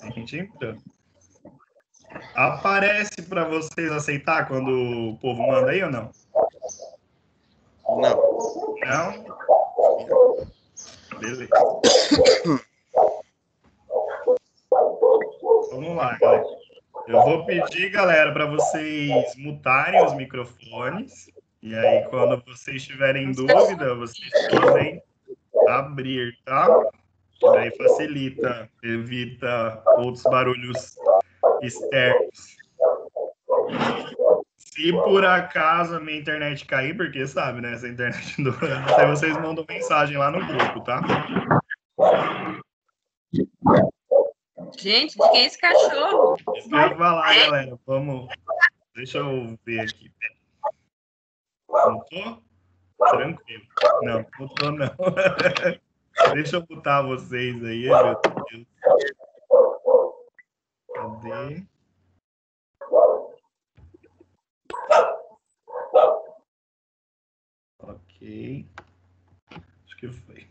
A gente entra. Aparece para vocês aceitar quando o povo manda aí ou não? Não. Não? Beleza. Vamos lá, galera. Eu vou pedir, galera, para vocês mutarem os microfones. E aí, quando vocês tiverem dúvida, vocês podem abrir, tá? Que daí facilita, evita outros barulhos externos. Se por acaso a minha internet cair, porque sabe, né? Essa internet do aí vocês mandam mensagem lá no grupo, tá? Gente, de quem é esse cachorro? Isso que eu ia falar, galera. Vamos. Deixa eu ver aqui. Mutou? Tranquilo. Não, mutou não. Deixa eu mutar vocês aí, meu Deus. Cadê? Ok. Acho que foi.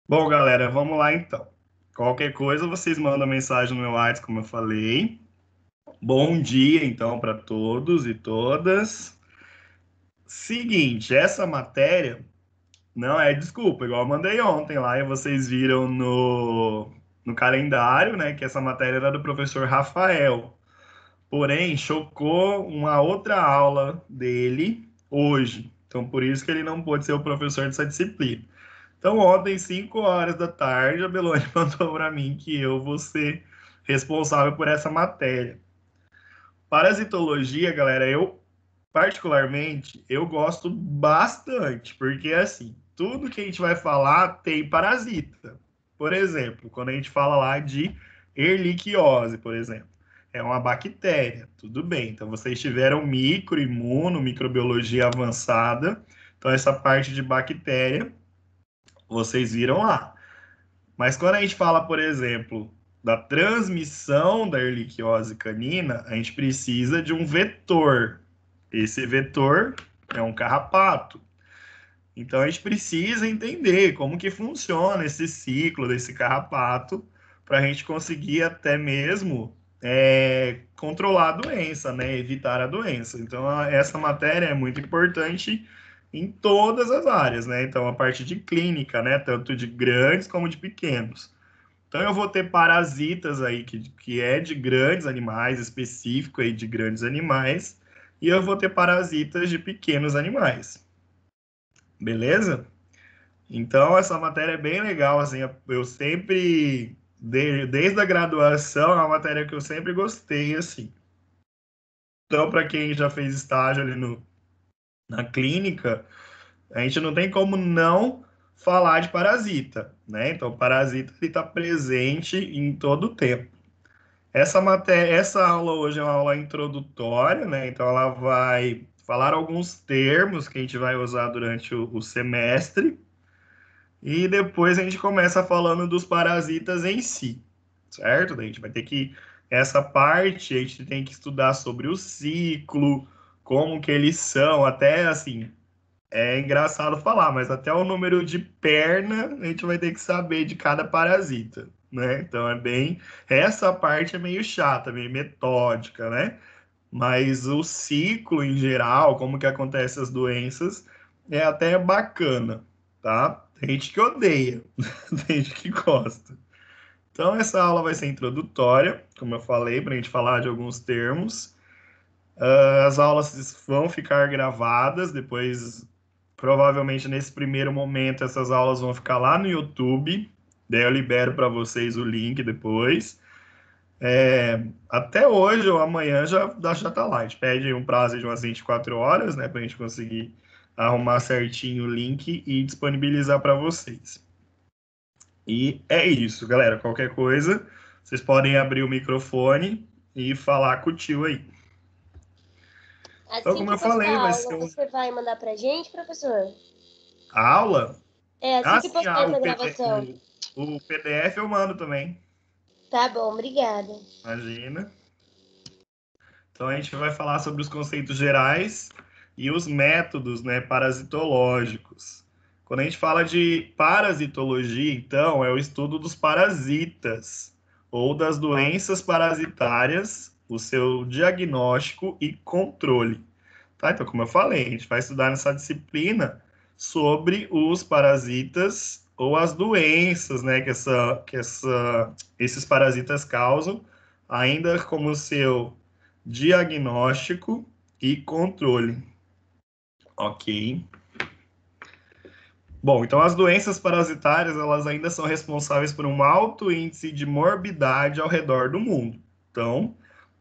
Bom, galera, vamos lá então. Qualquer coisa, vocês mandam mensagem no meu WhatsApp, como eu falei. Bom dia, então, para todos e todas. Seguinte, essa matéria não é desculpa, igual eu mandei ontem lá e vocês viram no calendário, né, que essa matéria era do professor Rafael. Porém, chocou uma outra aula dele hoje. Então, por isso que ele não pôde ser o professor dessa disciplina. Então, ontem, 5 horas da tarde, a Belone mandou para mim que eu vou ser responsável por essa matéria. Parasitologia, galera, particularmente, eu gosto bastante, porque, assim, tudo que a gente vai falar tem parasita. Por exemplo, quando a gente fala lá de erliquiose, por exemplo, é uma bactéria, tudo bem. Então, vocês tiveram microbiologia avançada, então essa parte de bactéria, vocês viram lá. Mas quando a gente fala, por exemplo, da transmissão da erliquiose canina, a gente precisa de um vetor. Esse vetor é um carrapato. Então a gente precisa entender como que funciona esse ciclo desse carrapato para a gente conseguir até mesmo controlar a doença, né? Evitar a doença. Então essa matéria é muito importante em todas as áreas, né? Então a parte de clínica, né? Tanto de grandes como de pequenos. Então eu vou ter parasitas aí que é de grandes animais, específico aí de grandes animais, e eu vou ter parasitas de pequenos animais. Beleza? Então essa matéria é bem legal, assim, eu sempre, desde a graduação, é uma matéria que eu sempre gostei, assim. Então, para quem já fez estágio ali na clínica, a gente não tem como não falar de parasita, né? Então, o parasita está presente em todo o tempo. Essa aula hoje é uma aula introdutória, né? Então, ela vai falar alguns termos que a gente vai usar durante o semestre e depois a gente começa falando dos parasitas em si, certo? A gente vai ter que essa parte a gente tem que estudar sobre o ciclo, como que eles são, até assim, é engraçado falar, mas até o número de perna a gente vai ter que saber de cada parasita, né? Então é bem. Essa parte é meio chata, meio metódica, né? Mas o ciclo em geral, como que acontecem as doenças, é até bacana, tá? Tem gente que odeia, tem gente que gosta. Então essa aula vai ser introdutória, como eu falei, para a gente falar de alguns termos. As aulas vão ficar gravadas, depois, provavelmente nesse primeiro momento, essas aulas vão ficar lá no YouTube. Daí eu libero para vocês o link depois. Até hoje ou amanhã já está lá. A gente pede um prazo de umas 24 horas, né, para a gente conseguir arrumar certinho o link e disponibilizar para vocês. E é isso, galera. Qualquer coisa, vocês podem abrir o microfone e falar com o tio aí. Assim Então, como que eu falei, postar a vai aula, ser você vai mandar pra gente, professor? a aula. É, assim que Sim, postar essa gravação. o PDF eu mando também. Tá bom, obrigada. Imagina. Então a gente vai falar sobre os conceitos gerais e os métodos, né, parasitológicos. Quando a gente fala de parasitologia, então, é o estudo dos parasitas ou das doenças parasitárias, o seu diagnóstico e controle. Tá? Então, como eu falei, a gente vai estudar nessa disciplina sobre os parasitas ou as doenças, né, esses parasitas causam, ainda como seu diagnóstico e controle. Ok. Bom, então as doenças parasitárias, elas ainda são responsáveis por um alto índice de morbidade ao redor do mundo. Então,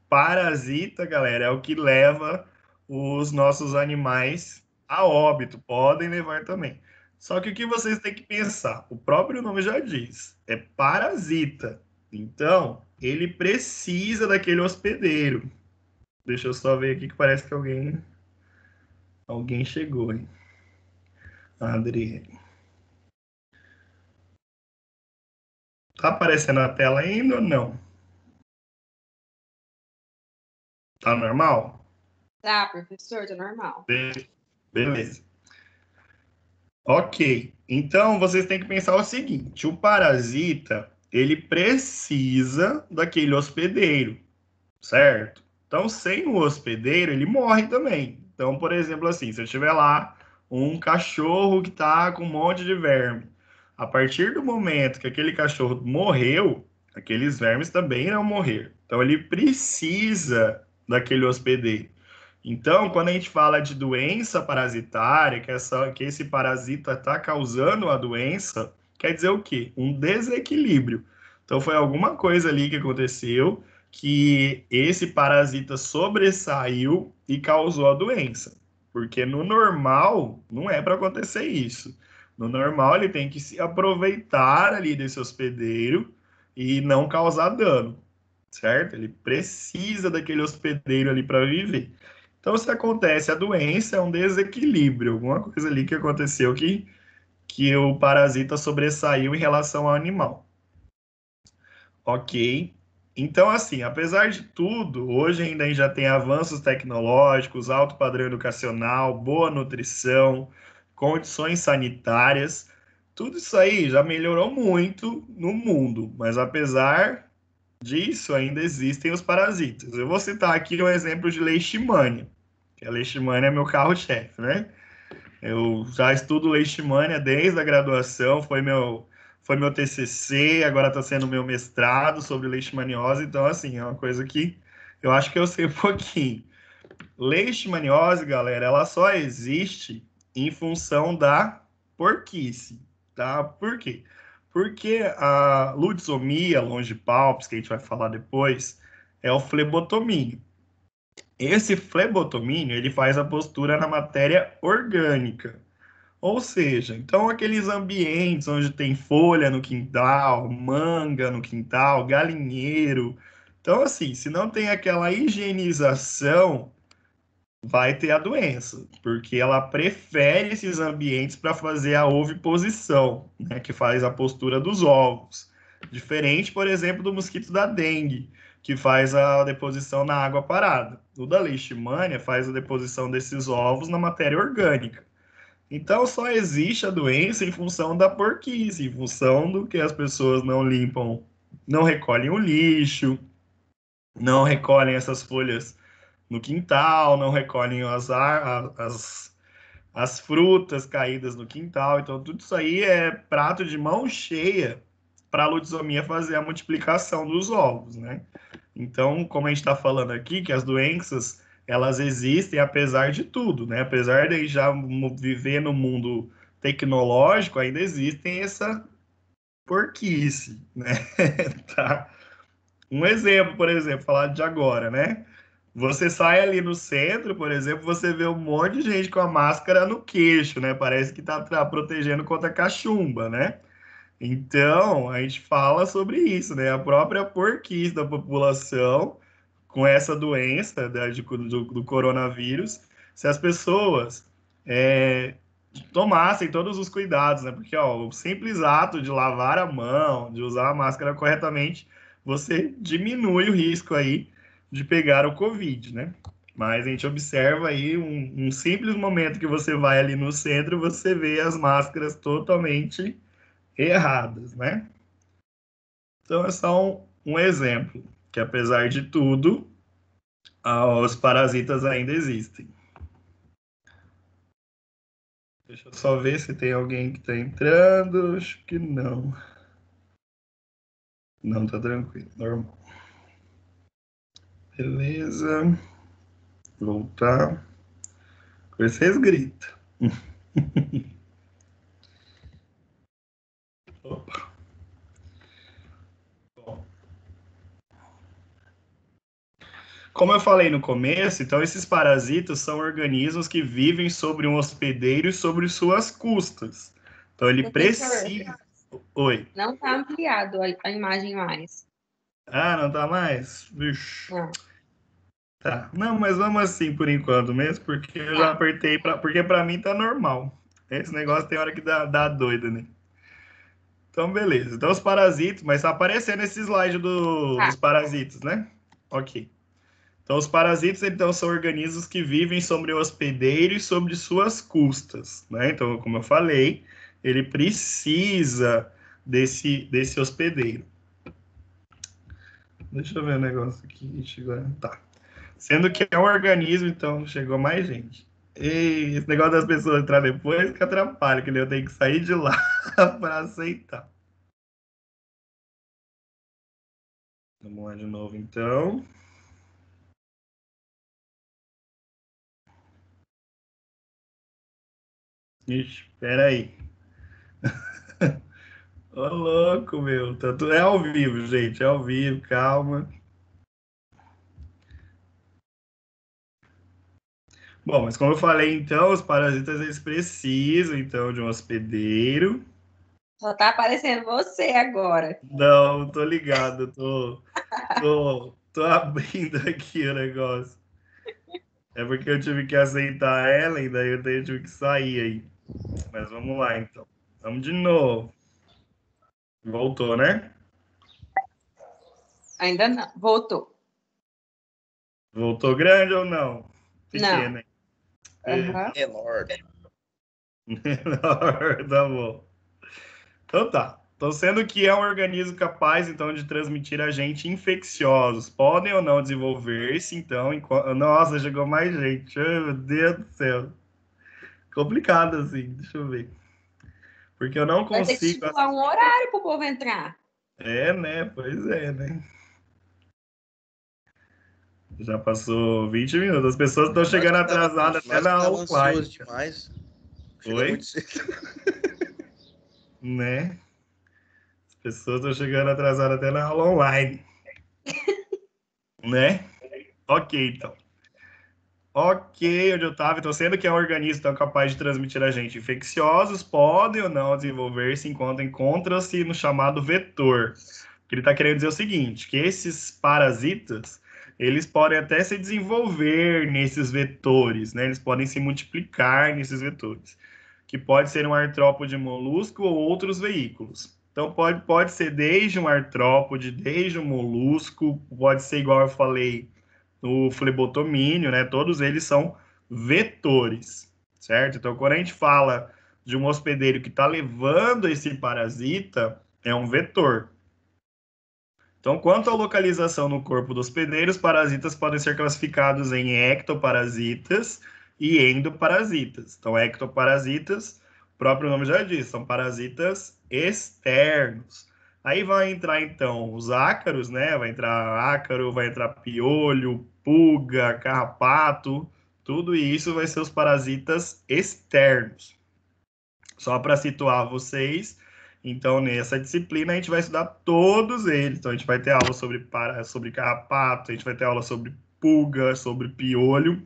parasita, galera, é o que leva os nossos animais a óbito. Podem levar também. Só que o que vocês têm que pensar? O próprio nome já diz, é parasita. Então, ele precisa daquele hospedeiro. Deixa eu só ver aqui que parece que alguém chegou, hein? Adriele. Tá aparecendo na tela ainda ou não? Tá normal? Tá, professor, tá normal. Beleza. Ok. Então, vocês têm que pensar o seguinte: o parasita, ele precisa daquele hospedeiro, certo? Então, sem o hospedeiro, ele morre também. Então, por exemplo, assim, se eu tiver lá um cachorro que tá com um monte de verme, a partir do momento que aquele cachorro morreu, aqueles vermes também irão morrer. Então, ele precisa daquele hospedeiro. Então, quando a gente fala de doença parasitária, que esse parasita está causando a doença, quer dizer o quê? Um desequilíbrio. Então, foi alguma coisa ali que aconteceu que esse parasita sobressaiu e causou a doença. Porque no normal, não é para acontecer isso. No normal, ele tem que se aproveitar ali desse hospedeiro e não causar dano, certo? Ele precisa daquele hospedeiro ali para viver. Então, se acontece a doença, é um desequilíbrio, alguma coisa ali que aconteceu que o parasita sobressaiu em relação ao animal. Ok. Então, assim, apesar de tudo, hoje ainda a gente já tem avanços tecnológicos, alto padrão educacional, boa nutrição, condições sanitárias. Tudo isso aí já melhorou muito no mundo, mas apesar disso, ainda existem os parasitas. Eu vou citar aqui um exemplo de leishmania, que a leishmania é meu carro-chefe, né? Eu já estudo leishmania desde a graduação, foi meu TCC, agora está sendo meu mestrado sobre leishmaniose, então, assim, é uma coisa que eu acho que eu sei um pouquinho. Leishmaniose, galera, ela só existe em função da porquice, tá? Por quê? Porque a ludzomia longipalpis, que a gente vai falar depois, é o flebotomínio. Esse flebotomínio, ele faz a postura na matéria orgânica. Ou seja, então aqueles ambientes onde tem folha no quintal, manga no quintal, galinheiro. Então, assim, se não tem aquela higienização, vai ter a doença, porque ela prefere esses ambientes para fazer a oviposição, né, que faz a postura dos ovos. Diferente, por exemplo, do mosquito da dengue, que faz a deposição na água parada. O da leishmania faz a deposição desses ovos na matéria orgânica. Então, só existe a doença em função da porquice, em função do que as pessoas não limpam, não recolhem o lixo, não recolhem essas folhas no quintal, não recolhem as frutas caídas no quintal. Então, tudo isso aí é prato de mão cheia para a lutzomia fazer a multiplicação dos ovos, né? Então, como a gente está falando aqui, que as doenças elas existem apesar de tudo, né? Apesar de já viver no mundo tecnológico, ainda existem essa porquice, né? Tá? Um exemplo, por exemplo, falar de agora, né? Você sai ali no centro, por exemplo, você vê um monte de gente com a máscara no queixo, né? Parece que tá protegendo contra a cachumba, né? Então, a gente fala sobre isso, né? A própria porquice da população com essa doença do coronavírus, se as pessoas tomassem todos os cuidados, né? Porque ó, o simples ato de lavar a mão, de usar a máscara corretamente, você diminui o risco aí de pegar o Covid, né? Mas a gente observa aí um simples momento que você vai ali no centro, você vê as máscaras totalmente erradas, né? Então é só um exemplo, que apesar de tudo, os parasitas ainda existem. Deixa eu só ver se tem alguém que está entrando. Acho que não. Não, tá tranquilo, normal. Beleza. Voltar. Vocês gritam. Opa. Bom. Como eu falei no começo, então esses parasitas são organismos que vivem sobre um hospedeiro e sobre suas custas. Então ele Professor, precisa. Oi. não está ampliado a imagem mais. Ah, não tá mais? Vixe. Não. Tá. Não, mas vamos assim por enquanto mesmo, porque eu já Tá. apertei porque para mim tá normal. Esse negócio tem hora que dá doida, né? Então, beleza. Então, os parasitos, mas tá aparecendo esse slide dos Tá. parasitos, né? Ok. Então, os parasitos, então, são organismos que vivem sobre o hospedeiro e sobre suas custas, né? Então, como eu falei, ele precisa desse hospedeiro. Deixa eu ver o negócio aqui. Tá. Sendo que é um organismo, então, chegou mais gente. E esse negócio das pessoas entrar depois que atrapalha, que eu tenho que sair de lá para aceitar. Vamos lá de novo, então. Ixi, peraí. Ô, louco, meu. É ao vivo, gente. É ao vivo, calma. Bom, mas como eu falei, então, os parasitas eles precisam, então, de um hospedeiro. Só tá aparecendo você agora. Não, tô ligado, tô abrindo aqui o negócio. É porque eu tive que aceitar ela e daí eu tive que sair aí. Mas vamos lá, então. Vamos de novo. Voltou, né? Ainda não. Voltou. Voltou grande ou não? Não. Pequena. Aham. Enorme. Menor, tá bom. Então tá. Então, sendo que é um organismo capaz, então, de transmitir agentes infecciosos, podem ou não desenvolver-se, então, Nossa, chegou mais gente. Ai, meu Deus do céu. Complicado, assim. Deixa eu ver. Porque eu não Vai ter que consigo... estipular um horário pro povo entrar. É, né? Pois é, né? Já passou 20 minutos. As pessoas estão chegando atrasadas até Nós na que tava offline, ansioso demais. Chegou Oi? muito cedo. Né? As pessoas estão chegando atrasadas até na aula online. Né? Ok, então. Ok, onde eu estava. Então, sendo que é um organismo tão capaz de transmitir agentes infecciosos, podem ou não desenvolver-se enquanto encontram-se no chamado vetor. Que ele está querendo dizer o seguinte, que esses parasitas, eles podem até se desenvolver nesses vetores, né? Eles podem se multiplicar nesses vetores, que pode ser um artrópode molusco ou outros veículos. Então, pode ser desde um artrópode, desde um molusco, pode ser igual eu falei, no flebotomínio, né? Todos eles são vetores, certo? Então, quando a gente fala de um hospedeiro que está levando esse parasita, é um vetor. Então, quanto à localização no corpo do hospedeiro, os parasitas podem ser classificados em ectoparasitas e endoparasitas. Então, ectoparasitas, o próprio nome já diz, são parasitas externos. Aí vai entrar, então, os ácaros, né? Vai entrar ácaro, vai entrar piolho, pulga, carrapato, tudo isso vai ser os parasitas externos. Só para situar vocês, então nessa disciplina a gente vai estudar todos eles. Então a gente vai ter aula sobre carrapato, a gente vai ter aula sobre pulga, sobre piolho.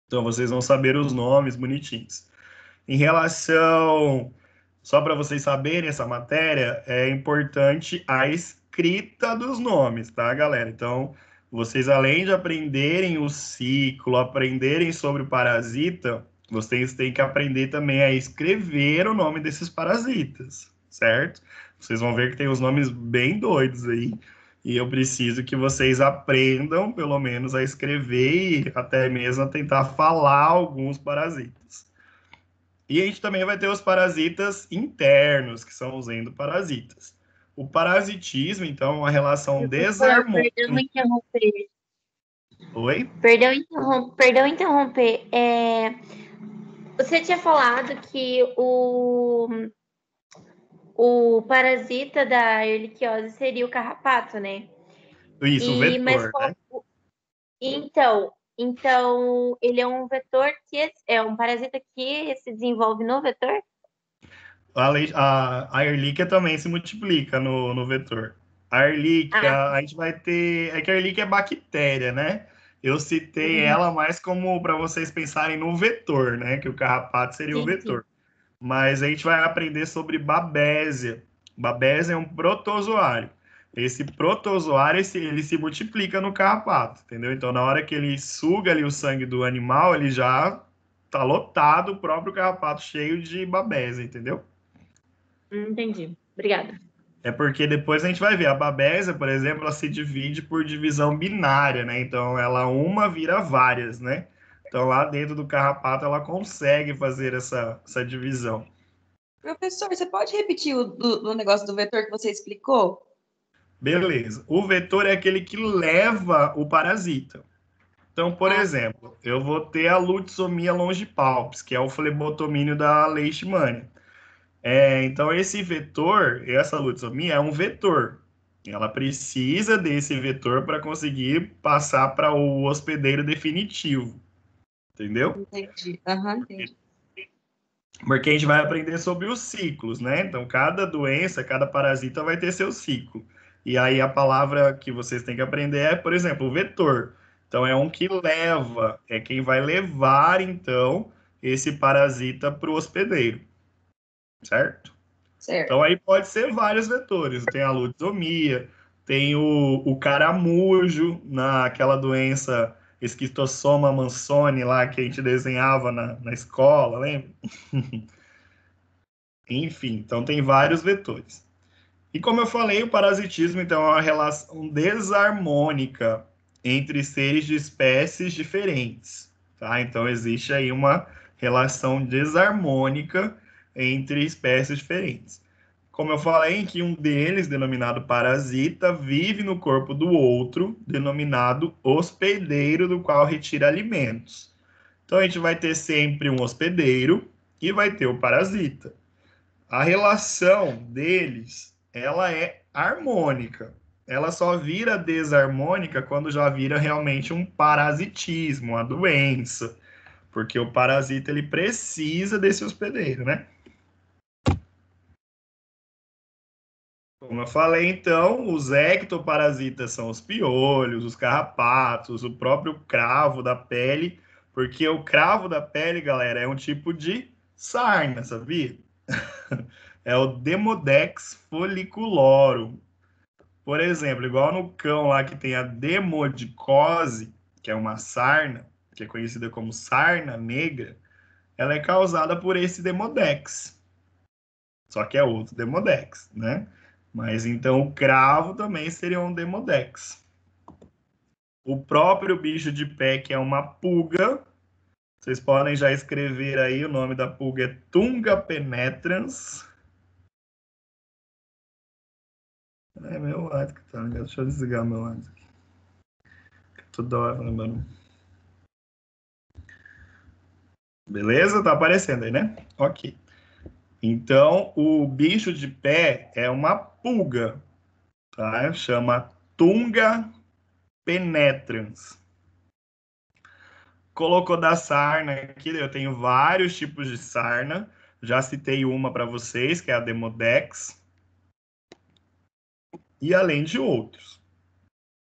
Então vocês vão saber os nomes bonitinhos. Em relação, só para vocês saberem essa matéria, é importante a escrita dos nomes, tá, galera? Então, vocês além de aprenderem o ciclo, aprenderem sobre o parasita, vocês têm que aprender também a escrever o nome desses parasitas, certo? Vocês vão ver que tem os nomes bem doidos aí. E eu preciso que vocês aprendam, pelo menos, a escrever e até mesmo a tentar falar alguns parasitas. E a gente também vai ter os parasitas internos, que são os endoparasitas. O parasitismo, então, é uma relação Professor, desarmônica. perdão interromper. Oi? Perdão interromper. Você tinha falado que o parasita da erliquiose seria o carrapato, né? Isso, o vetor, né? Então, ele é um vetor que é um parasita que se desenvolve no vetor? A Ehrlichia também se multiplica no vetor. A Ehrlichia, a gente vai ter... É que a Ehrlichia é bactéria, né? Eu citei ela mais como para vocês pensarem no vetor, né? Que o carrapato seria o vetor. Mas a gente vai aprender sobre Babésia. Babésia é um protozoário. Esse protozoário, ele se multiplica no carrapato, entendeu? Então, na hora que ele suga ali o sangue do animal, ele já tá lotado, o próprio carrapato cheio de Babésia, entendeu? Entendi. Obrigada. É porque depois a gente vai ver, a Babésia, por exemplo, ela se divide por divisão binária, né? Então, uma vira várias, né? Então, lá dentro do carrapato, ela consegue fazer essa divisão. Professor, você pode repetir o negócio do vetor que você explicou? Beleza. O vetor é aquele que leva o parasita. Então, por exemplo, eu vou ter a Lutzomia longipalpis, que é o flebotomínio da leishmania. Então, esse vetor, essa lutzomia, é um vetor. Ela precisa desse vetor para conseguir passar para o hospedeiro definitivo. Entendeu? Entendi. Entendi. Porque a gente vai aprender sobre os ciclos, né? Então, cada doença, cada parasita vai ter seu ciclo. E aí, a palavra que vocês têm que aprender é, por exemplo, o vetor. Então, é um que leva, é quem vai levar, então, esse parasita para o hospedeiro. Certo? Certo. Então, aí pode ser vários vetores. Tem a lutzomia, tem o caramujo, naquela doença esquistossoma mansoni lá que a gente desenhava na escola, lembra? Enfim, então tem vários vetores. E como eu falei, o parasitismo então é uma relação desarmônica entre seres de espécies diferentes, tá? Então existe aí uma relação desarmônica entre espécies diferentes. Como eu falei, que um deles, denominado parasita, vive no corpo do outro, denominado hospedeiro, do qual retira alimentos. Então a gente vai ter sempre um hospedeiro e vai ter o parasita. A relação deles, ela é harmônica. Ela só vira desarmônica quando já vira realmente um parasitismo, uma doença, porque o parasita ele precisa desse hospedeiro, né? Como eu falei, então, os ectoparasitas são os piolhos, os carrapatos, o próprio cravo da pele, porque o cravo da pele, galera, é um tipo de sarna, sabia? É o Demodex folliculorum. Por exemplo, igual no cão lá que tem a demodicose, que é uma sarna, que é conhecida como sarna negra, ela é causada por esse Demodex. Só que é outro Demodex, né? Mas então o cravo também seria um Demodex. O próprio bicho de pé, que é uma pulga, vocês podem já escrever aí, o nome da pulga é Tunga penetrans. É meu WhatsApp que tá ligado? Deixa eu desligar meu WhatsApp. Toda hora lembrando. Beleza? Tá aparecendo aí, né? Ok. Então, o bicho de pé é uma pulga, tá? Chama Tunga penetrans. Colocou da sarna aqui, eu tenho vários tipos de sarna. Já citei uma para vocês, que é a Demodex. E além de outros.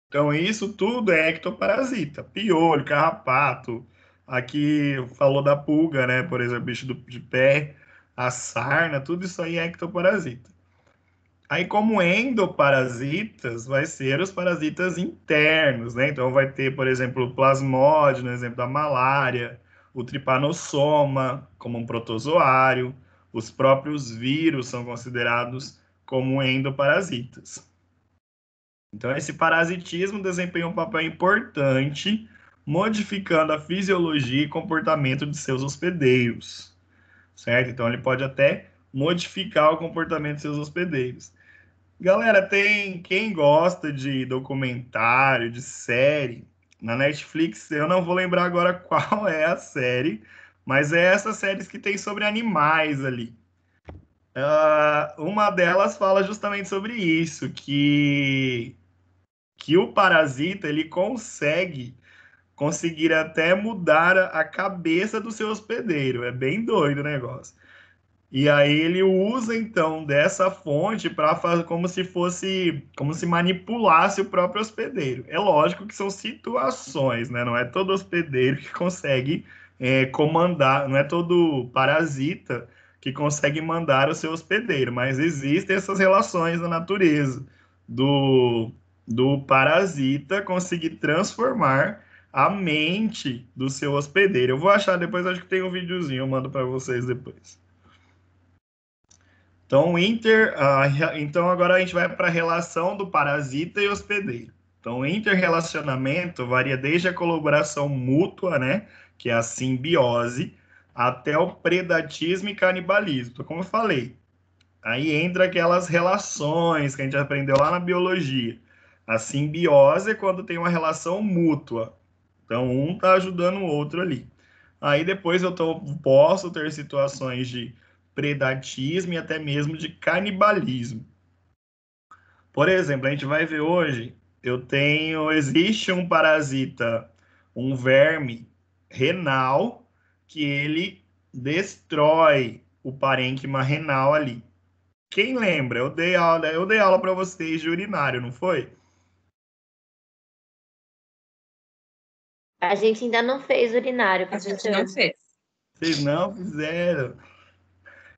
Então, isso tudo é ectoparasita. Piolho, carrapato. Aqui falou da pulga, né? Por exemplo, bicho de pé, a sarna, tudo isso aí é ectoparasita. Aí, como endoparasitas, vai ser os parasitas internos, né? Então, vai ter, por exemplo, o plasmódio, no exemplo da malária, o tripanossoma, como um protozoário, os próprios vírus são considerados como endoparasitas. Então, esse parasitismo desempenha um papel importante, modificando a fisiologia e comportamento de seus hospedeiros, certo? Então, ele pode até modificar o comportamento de seus hospedeiros. Galera, tem quem gosta de documentário, de série, na Netflix, eu não vou lembrar agora qual é a série, mas é essas séries que tem sobre animais ali. Uma delas fala justamente sobre isso, que o parasita ele conseguir até mudar a cabeça do seu hospedeiro. É bem doido o negócio. E aí ele usa então dessa fonte para fazer como se manipulasse o próprio hospedeiro. É lógico que são situações, né? Não é todo hospedeiro que consegue comandar, não é todo parasita que consegue mandar o seu hospedeiro, mas existem essas relações na natureza do, do parasita conseguir transformar a mente do seu hospedeiro. Eu vou achar depois, acho que tem um videozinho, eu mando para vocês depois. Então, então agora a gente vai para a relação do parasita e hospedeiro. Então, o interrelacionamento varia desde a colaboração mútua, né, que é a simbiose, até o predatismo e canibalismo. Então, como eu falei, aí entra aquelas relações que a gente aprendeu lá na biologia. A simbiose é quando tem uma relação mútua. Então, um está ajudando o outro ali. Aí depois posso ter situações de predatismo e até mesmo de canibalismo. Por exemplo, a gente vai ver hoje, existe um parasita, um verme renal, que ele destrói o parênquima renal ali. Quem lembra? Eu dei aula para vocês de urinário, não foi? A gente ainda não fez urinário, A gente professor. não fez. Vocês não fizeram.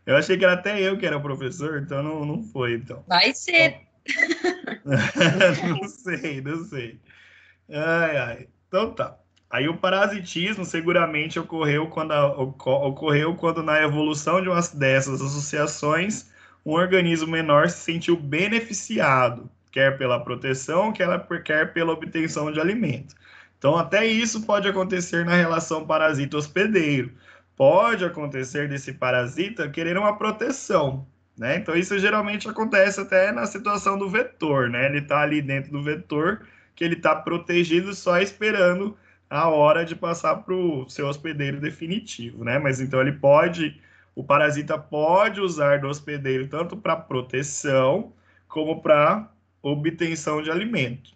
Eu achei que era até eu que era o professor, então não foi, então. Vai ser. Não sei, não sei. Ai, ai. Então tá. Aí o parasitismo seguramente ocorreu quando na evolução de uma dessas associações, um organismo menor se sentiu beneficiado, quer pela proteção, quer pela obtenção de alimento. Então até isso pode acontecer na relação parasita-hospedeiro. Pode acontecer desse parasita querer uma proteção, né? Então isso geralmente acontece até na situação do vetor, né? Ele está ali dentro do vetor, que ele está protegido só esperando a hora de passar para o seu hospedeiro definitivo, né? Mas então o parasita pode usar do hospedeiro tanto para proteção como para obtenção de alimento.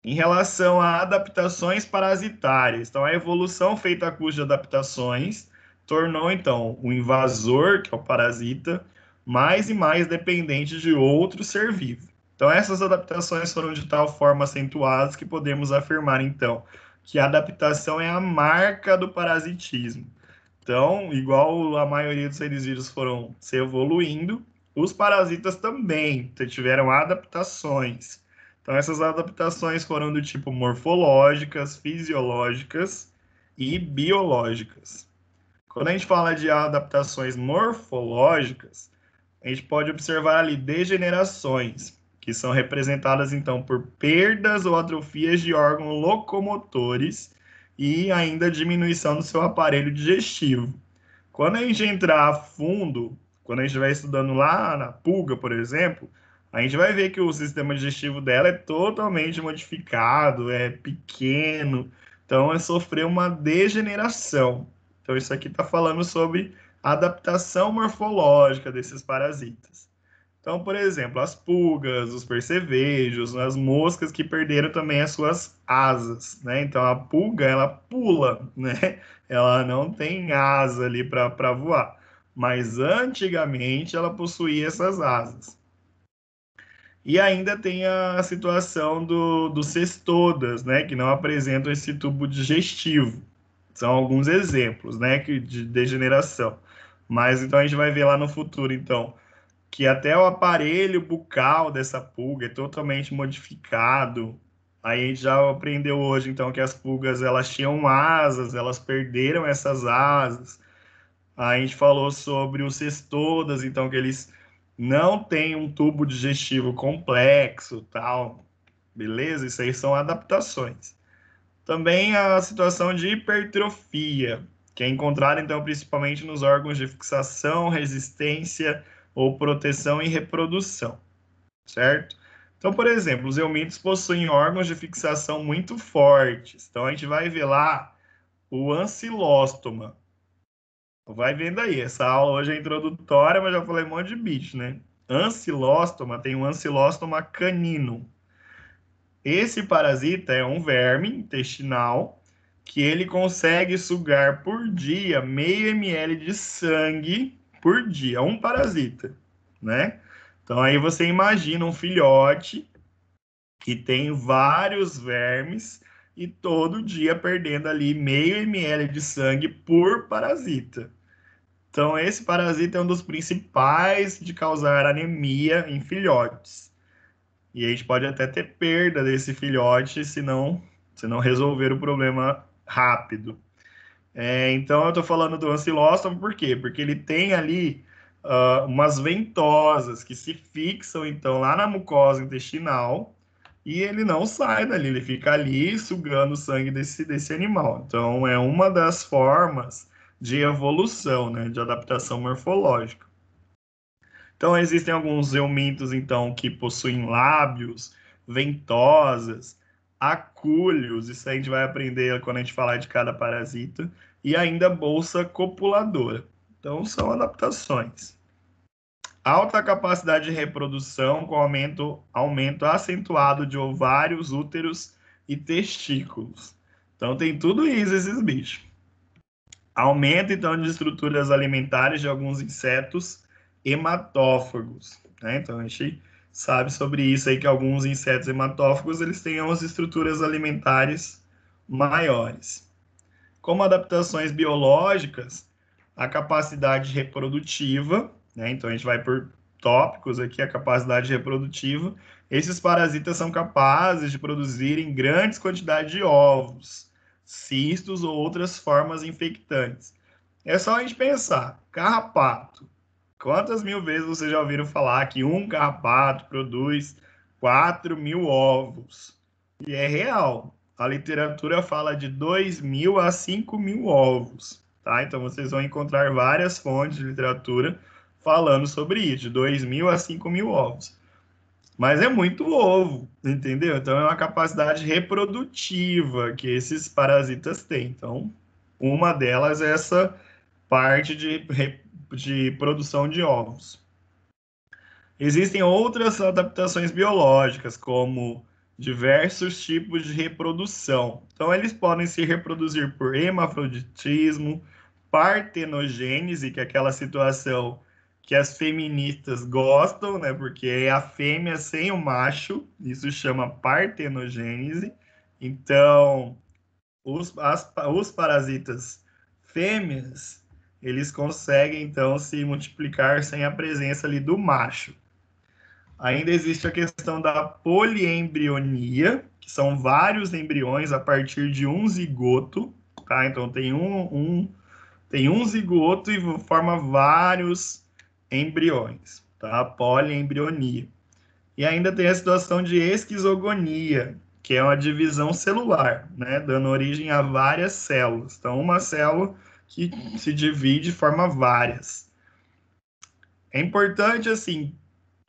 Em relação a adaptações parasitárias, então a evolução feita a custo de adaptações tornou então o invasor, que é o parasita, mais e mais dependente de outro ser vivo. Então essas adaptações foram de tal forma acentuadas que podemos afirmar então que a adaptação é a marca do parasitismo. Então, igual a maioria dos seres vivos foram se evoluindo, os parasitas também tiveram adaptações. Então, essas adaptações foram do tipo morfológicas, fisiológicas e biológicas. Quando a gente fala de adaptações morfológicas, a gente pode observar ali degenerações, que são representadas então por perdas ou atrofias de órgãos locomotores e ainda diminuição do seu aparelho digestivo. Quando a gente entrar a fundo, quando a gente vai estudando lá na pulga, por exemplo, a gente vai ver que o sistema digestivo dela é totalmente modificado, é pequeno, então é sofrer uma degeneração. Então isso aqui está falando sobre a adaptação morfológica desses parasitas. Então, por exemplo, as pulgas, os percevejos, as moscas que perderam também as suas asas, né? Então, a pulga, ela pula, né? Ela não tem asa ali para voar. Mas antigamente ela possuía essas asas. E ainda tem a situação dos cestodas, né? Que não apresentam esse tubo digestivo. São alguns exemplos, né? De degeneração. Mas então a gente vai ver lá no futuro, então que até o aparelho bucal dessa pulga é totalmente modificado. Aí a gente já aprendeu hoje, então, que as pulgas elas tinham asas, elas perderam essas asas. Aí a gente falou sobre os cestodas, então, que eles não tem um tubo digestivo complexo, tal, beleza? Isso aí são adaptações. Também a situação de hipertrofia, que é encontrada, então, principalmente nos órgãos de fixação, resistência ou proteção e reprodução, certo? Então, por exemplo, os eumintos possuem órgãos de fixação muito fortes. Então, a gente vai ver lá o ancilóstoma. Vai vendo aí, essa aula hoje é introdutória, mas já falei um monte de bicho, né? Ancilóstoma, tem um ancilóstoma canino. Esse parasita é um verme intestinal que ele consegue sugar por dia meio ml de sangue por dia, um parasita, né? Então aí você imagina um filhote que tem vários vermes e todo dia perdendo ali meio ml de sangue por parasita. Então esse parasita é um dos principais de causar anemia em filhotes. E a gente pode até ter perda desse filhote se não resolver o problema rápido. Então, eu estou falando do ancilóstomo por quê? Porque ele tem ali umas ventosas que se fixam, então, lá na mucosa intestinal e ele não sai dali, ele fica ali sugando o sangue desse animal. Então, é uma das formas de evolução, né, de adaptação morfológica. Então, existem alguns eumintos, então, que possuem lábios, ventosas, acúlios, isso a gente vai aprender quando a gente falar de cada parasita, e ainda bolsa copuladora. Então, são adaptações. Alta capacidade de reprodução com aumento acentuado de ovários, úteros e testículos. Então, tem tudo isso, esses bichos. Aumento, então, de estruturas alimentares de alguns insetos hematófagos, né? Então, a gente sabe sobre isso aí, que alguns insetos hematófagos, eles têm umas estruturas alimentares maiores. Como adaptações biológicas, a capacidade reprodutiva, né? Então, a gente vai por tópicos aqui, a capacidade reprodutiva. Esses parasitas são capazes de produzirem grandes quantidades de ovos, cistos ou outras formas infectantes. É só a gente pensar, carrapato. Quantas mil vezes vocês já ouviram falar que um carrapato produz 4.000 ovos? E é real. A literatura fala de 2.000 a 5.000 ovos, tá? Então vocês vão encontrar várias fontes de literatura falando sobre isso, de 2.000 a 5.000 ovos. Mas é muito ovo, entendeu? Então é uma capacidade reprodutiva que esses parasitas têm. Então, uma delas é essa parte de produção de ovos. Existem outras adaptações biológicas, como diversos tipos de reprodução. Então, eles podem se reproduzir por hermafroditismo, partenogênese, que é aquela situação que as feministas gostam, né? Porque é a fêmea sem o macho, isso chama partenogênese. Então, os parasitas fêmeas, eles conseguem, então, se multiplicar sem a presença ali do macho. Ainda existe a questão da poliembrionia, que são vários embriões a partir de um zigoto, tá? Então, tem um zigoto e forma vários embriões, tá? Poliembrionia. E ainda tem a situação de esquizogonia, que é uma divisão celular, né? Dando origem a várias células. Então, uma célula que se divide e forma várias. É importante, assim,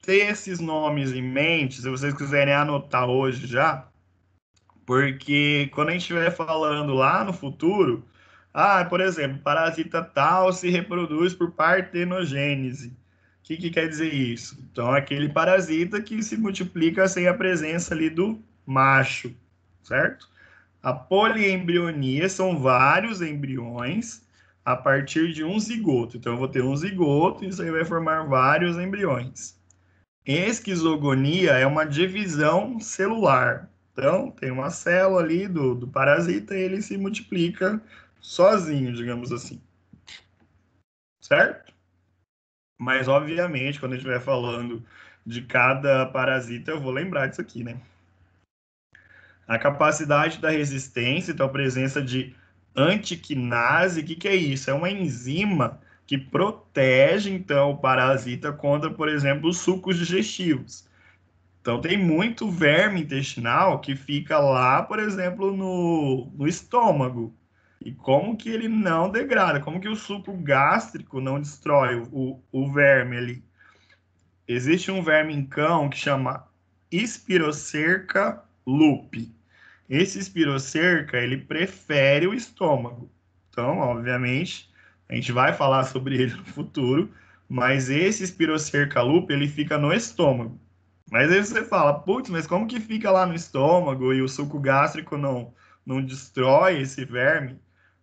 ter esses nomes em mente, se vocês quiserem anotar hoje já, porque quando a gente estiver falando lá no futuro, por exemplo, parasita tal se reproduz por partenogênese. O que quer dizer isso? Então, aquele parasita que se multiplica sem a presença ali do macho, certo? A poliembrionia são vários embriões a partir de um zigoto. Então, eu vou ter um zigoto e isso aí vai formar vários embriões. Esquizogonia é uma divisão celular. Então, tem uma célula ali do parasita e ele se multiplica sozinho, digamos assim. Certo? Mas, obviamente, quando a gente estiver falando de cada parasita, eu vou lembrar disso aqui, né? A capacidade da resistência, então a presença de antiquinase, o que é isso? É uma enzima que protege, então, o parasita contra, por exemplo, os sucos digestivos. Então, tem muito verme intestinal que fica lá, por exemplo, no estômago. E como que ele não degrada? Como que o suco gástrico não destrói o verme ali? Existe um verme em cão que chama Espirocerca lupi. Esse espirocerca, ele prefere o estômago. Então, obviamente, a gente vai falar sobre ele no futuro, mas esse espirocerca lupi, ele fica no estômago. Mas aí você fala, putz, mas como que fica lá no estômago e o suco gástrico não destrói esse verme?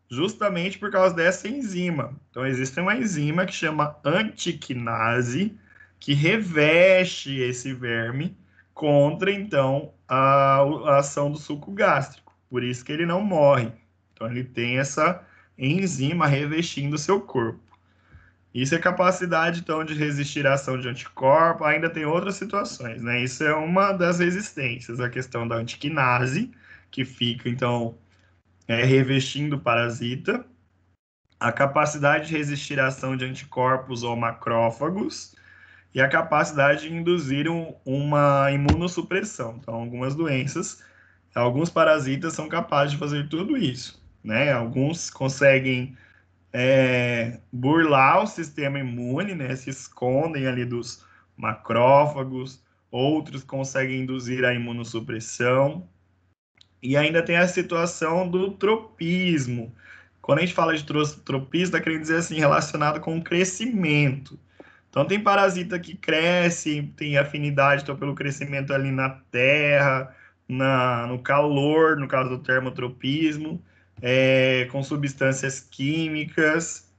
Justamente por causa dessa enzima. Então, existe uma enzima que chama antiquinase, que reveste esse verme contra, então, a ação do suco gástrico. Por isso que ele não morre. Então, ele tem essa enzima revestindo o seu corpo. Isso é capacidade, então, de resistir à ação de anticorpo. Ainda tem outras situações, né? Isso é uma das resistências, a questão da antiquinase, que fica, então, revestindo o parasita. A capacidade de resistir à ação de anticorpos ou macrófagos e a capacidade de induzir uma imunossupressão. Então, algumas doenças, alguns parasitas são capazes de fazer tudo isso, né? Alguns conseguem burlar o sistema imune, né? Se escondem ali dos macrófagos, outros conseguem induzir a imunossupressão. E ainda tem a situação do tropismo. Quando a gente fala de tropismo, está querendo dizer assim, relacionado com o crescimento. Então, tem parasita que cresce, tem afinidade então, pelo crescimento ali na terra, no calor, no caso do termotropismo, com substâncias químicas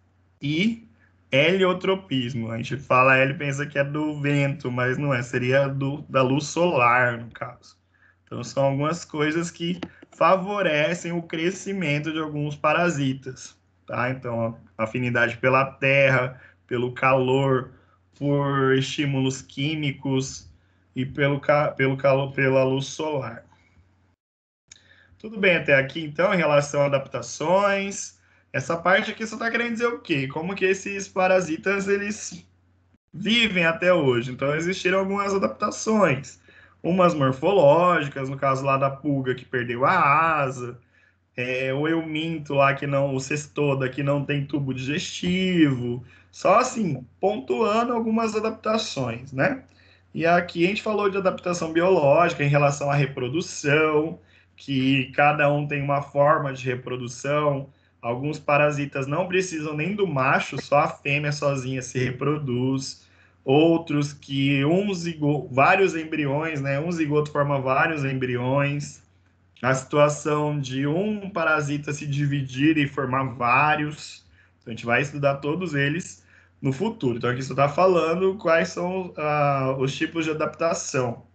e heliotropismo. A gente fala hélio, pensa que é do vento, mas não é, seria da luz solar, no caso. Então, são algumas coisas que favorecem o crescimento de alguns parasitas, tá? Então, afinidade pela terra, pelo calor, por estímulos químicos e pelo calor, pela luz solar. Tudo bem até aqui, então, em relação a adaptações. Essa parte aqui só está querendo dizer o quê? Como que esses parasitas, eles vivem até hoje. Então, existiram algumas adaptações. Umas morfológicas, no caso lá da pulga que perdeu a asa, o euminto lá que não, o cestoda que não tem tubo digestivo, só assim, pontuando algumas adaptações, né? E aqui a gente falou de adaptação biológica em relação à reprodução, que cada um tem uma forma de reprodução. Alguns parasitas não precisam nem do macho, só a fêmea sozinha se reproduz. Outros que vários embriões, né? Um zigoto forma vários embriões. A situação de um parasita se dividir e formar vários. Então, a gente vai estudar todos eles no futuro. Então, aqui só está falando quais são os tipos de adaptação.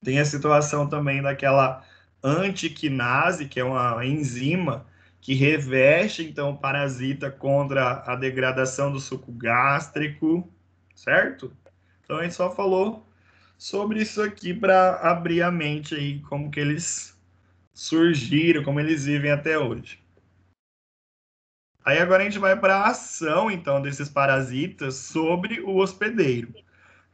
Tem a situação também daquela antiquinase, que é uma enzima que reveste, então, o parasita contra a degradação do suco gástrico, certo? Então, a gente só falou sobre isso aqui para abrir a mente aí, como que eles surgiram, como eles vivem até hoje. Aí agora a gente vai para a ação, então, desses parasitas sobre o hospedeiro.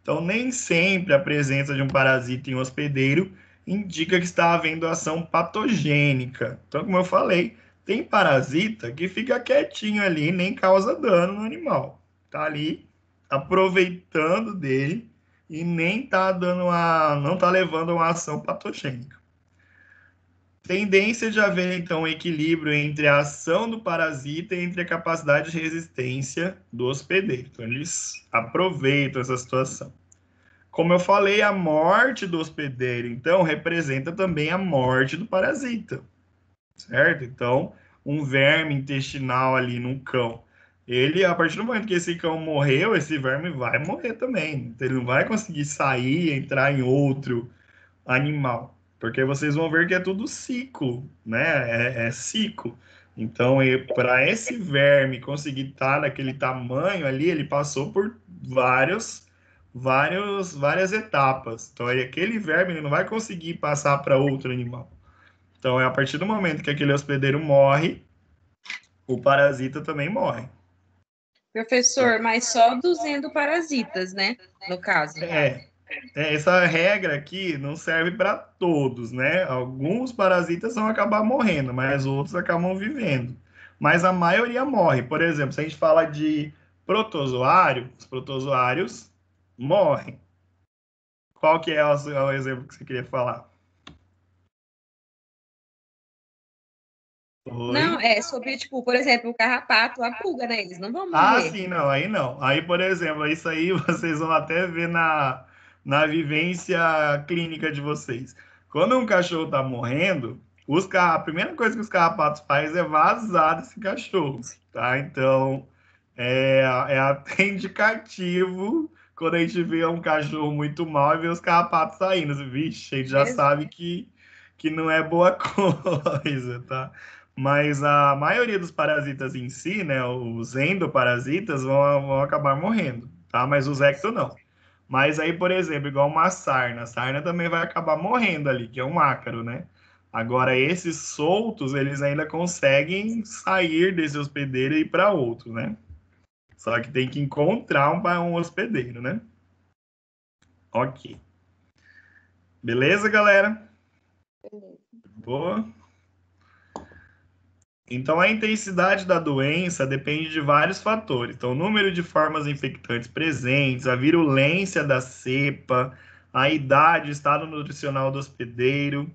Então, nem sempre a presença de um parasita em um hospedeiro indica que está havendo ação patogênica. Então, como eu falei, tem parasita que fica quietinho ali e nem causa dano no animal. Está ali aproveitando dele e nem está não está levando a uma ação patogênica. Tendência de haver, então, um equilíbrio entre a ação do parasita e entre a capacidade de resistência do hospedeiro. Então, eles aproveitam essa situação. Como eu falei, a morte do hospedeiro, então, representa também a morte do parasita, certo? Então, um verme intestinal ali num cão, a partir do momento que esse cão morreu, esse verme vai morrer também. Ele não vai conseguir sair e entrar em outro animal. Porque vocês vão ver que é tudo ciclo, né? É ciclo. Então, para esse verme conseguir estar naquele tamanho ali, ele passou por várias etapas. Então, aquele verme ele não vai conseguir passar para outro animal. Então, é a partir do momento que aquele hospedeiro morre, o parasita também morre. Professor, mas só dos endoparasitas, né? No caso. Essa regra aqui não serve para todos, né? Alguns parasitas vão acabar morrendo, mas outros acabam vivendo. Mas a maioria morre. Por exemplo, se a gente fala de protozoário, os protozoários morrem. Qual que é o exemplo que você queria falar? Não, Oi? é sobre, tipo, por exemplo, o carrapato, a pulga, né? Eles não vão Ah, morrer. sim, não, aí não. Aí, por exemplo, isso aí vocês vão até ver na vivência clínica de vocês. Quando um cachorro tá morrendo, a primeira coisa que os carrapatos fazem é vazar desse cachorro, tá? Então, é até indicativo quando a gente vê um cachorro muito mal e vê os carrapatos saindo. Vixe, a gente já Mesmo? sabe que não é boa coisa, tá? Mas a maioria dos parasitas em si, né, os endoparasitas, vão acabar morrendo, tá? Mas os ecto não. Mas aí, por exemplo, igual uma sarna, a sarna também vai acabar morrendo ali, que é um ácaro, né? Agora, esses soltos, eles ainda conseguem sair desse hospedeiro e ir para outro, né? Só que tem que encontrar um hospedeiro, né? Ok. Beleza, galera? Boa. Então, a intensidade da doença depende de vários fatores. Então, o número de formas infectantes presentes, a virulência da cepa, a idade, o estado nutricional do hospedeiro.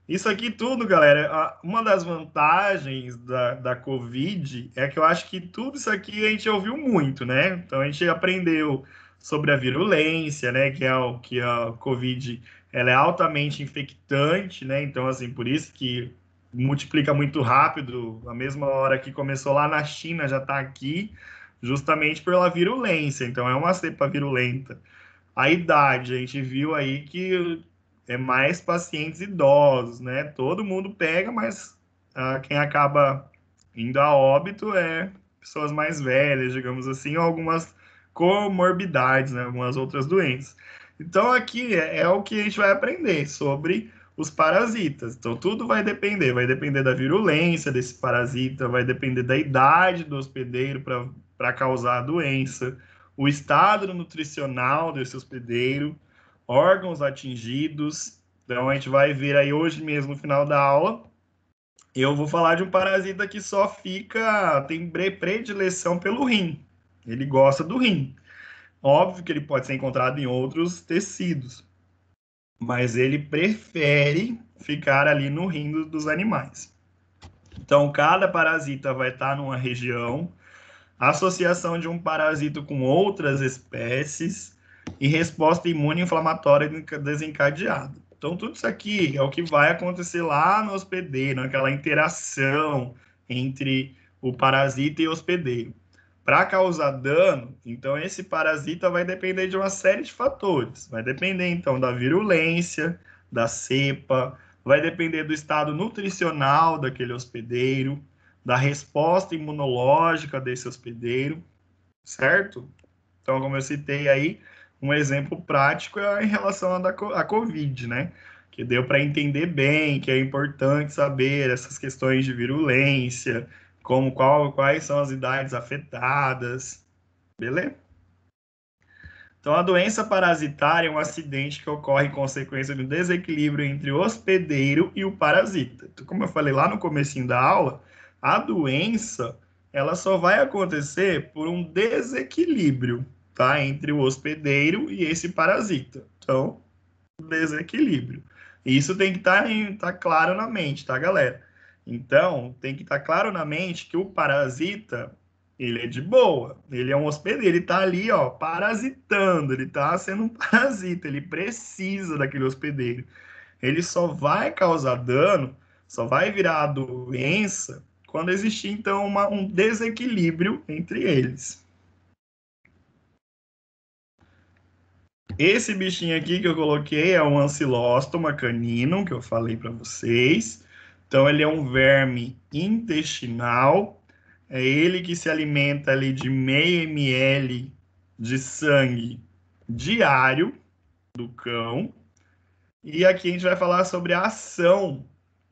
Isso aqui tudo, galera, uma das vantagens da Covid é que eu acho que tudo isso aqui a gente ouviu muito, né? Então, a gente aprendeu sobre a virulência, né? Que a Covid ela é altamente infectante, né? Então, assim, por isso que multiplica muito rápido, a mesma hora que começou lá na China já está aqui, justamente pela virulência. Então, é uma cepa virulenta. A idade, a gente viu aí que é mais pacientes idosos, né? Todo mundo pega, mas quem acaba indo a óbito é pessoas mais velhas, digamos assim, ou algumas comorbidades, né? Algumas outras doenças. Então, aqui é o que a gente vai aprender sobre os parasitas. Então, tudo vai depender da virulência desse parasita, vai depender da idade do hospedeiro para causar a doença, o estado nutricional desse hospedeiro, órgãos atingidos. Então, a gente vai ver aí hoje mesmo, no final da aula, eu vou falar de um parasita que só tem predileção pelo rim. Ele gosta do rim. Óbvio que ele pode ser encontrado em outros tecidos, mas ele prefere ficar ali no rim dos animais. Então, cada parasita vai estar numa região, associação de um parasito com outras espécies e resposta imune inflamatória desencadeada. Então, tudo isso aqui é o que vai acontecer lá no hospedeiro, naquela interação entre o parasita e o hospedeiro. Para causar dano, então esse parasita vai depender de uma série de fatores. Vai depender, então, da virulência, da cepa, vai depender do estado nutricional daquele hospedeiro, da resposta imunológica desse hospedeiro, certo? Então, como eu citei aí, um exemplo prático é em relação à Covid, né? Que deu para entender bem que é importante saber essas questões de virulência, quais são as idades afetadas, beleza? Então, a doença parasitária é um acidente que ocorre em consequência de um desequilíbrio entre o hospedeiro e o parasita. Então, como eu falei lá no comecinho da aula, a doença ela só vai acontecer por um desequilíbrio, tá, entre o hospedeiro e esse parasita. Então, desequilíbrio. Isso tem que tá claro na mente, tá, galera? Então, tem que estar claro na mente que o parasita ele é de boa, ele é um hospedeiro, ele tá ali, ó, parasitando, ele tá sendo um parasita, ele precisa daquele hospedeiro. Ele só vai causar dano, só vai virar a doença quando existir, então, um desequilíbrio entre eles. Esse bichinho aqui que eu coloquei é um Ancylostoma caninum, que eu falei para vocês. Então, ele é um verme intestinal, é ele que se alimenta ali de meio ml de sangue diário do cão. E aqui a gente vai falar sobre a ação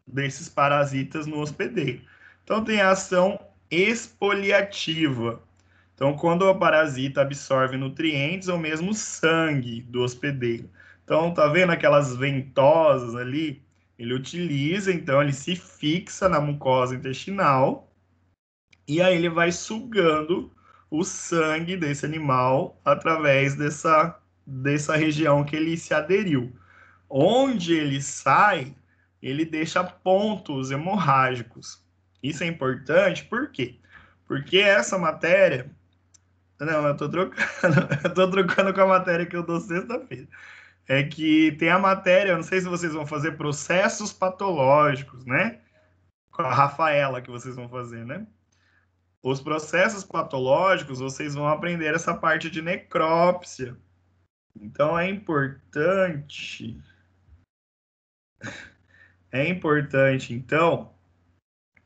desses parasitas no hospedeiro. Então, tem a ação exfoliativa. Então, quando o parasita absorve nutrientes ou mesmo sangue do hospedeiro. Então, tá vendo aquelas ventosas ali? Ele utiliza, então, ele se fixa na mucosa intestinal e aí ele vai sugando o sangue desse animal através dessa região que ele se aderiu. Onde ele sai, ele deixa pontos hemorrágicos. Isso é importante, por quê? Porque essa matéria. Não, eu tô trocando, eu tô trocando com a matéria que eu dou sexta-feira. É que tem a matéria, eu não sei se vocês vão fazer processos patológicos, né? Com a Rafaela que vocês vão fazer, né? Os processos patológicos, vocês vão aprender essa parte de necrópsia. Então então,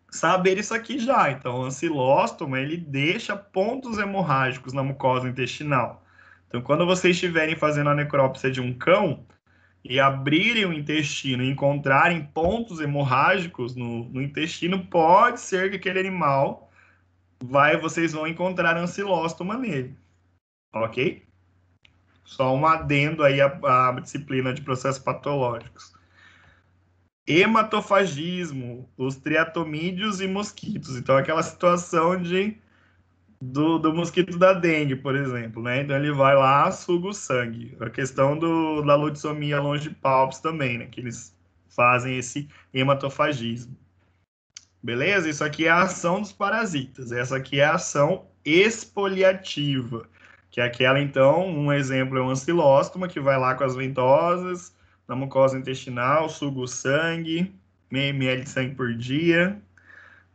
saber isso aqui já. Então, o ancilóstoma, ele deixa pontos hemorrágicos na mucosa intestinal. Então, quando vocês estiverem fazendo a necrópsia de um cão e abrirem o intestino e encontrarem pontos hemorrágicos no intestino, pode ser que aquele animal vocês vão encontrar ancilóstoma nele, ok? Só um adendo aí à disciplina de processos patológicos. Hematofagismo, os triatomídeos e mosquitos. Então, aquela situação do mosquito da dengue, por exemplo, né? Então, ele vai lá, suga o sangue. A questão da lutsomia longipalpis também, né? Que eles fazem esse hematofagismo. Beleza? Isso aqui é a ação dos parasitas. Essa aqui é a ação exfoliativa, que é aquela, então, um exemplo é o ancilóstoma, que vai lá com as ventosas, na mucosa intestinal, suga o sangue, meio ml de sangue por dia.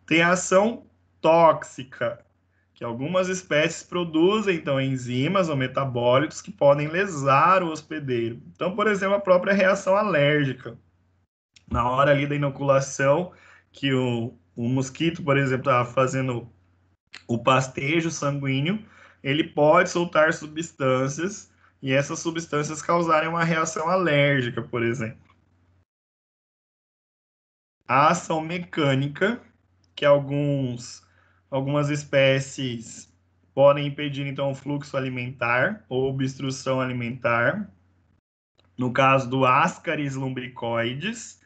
Tem a ação tóxica, que algumas espécies produzem, então, enzimas ou metabólitos que podem lesar o hospedeiro. Então, por exemplo, a própria reação alérgica. Na hora ali da inoculação, que o mosquito, por exemplo, está fazendo o pastejo sanguíneo, ele pode soltar substâncias e essas substâncias causarem uma reação alérgica, por exemplo. A ação mecânica, que algumas espécies podem impedir, então, o fluxo alimentar ou obstrução alimentar. No caso do Ascaris lumbricoides,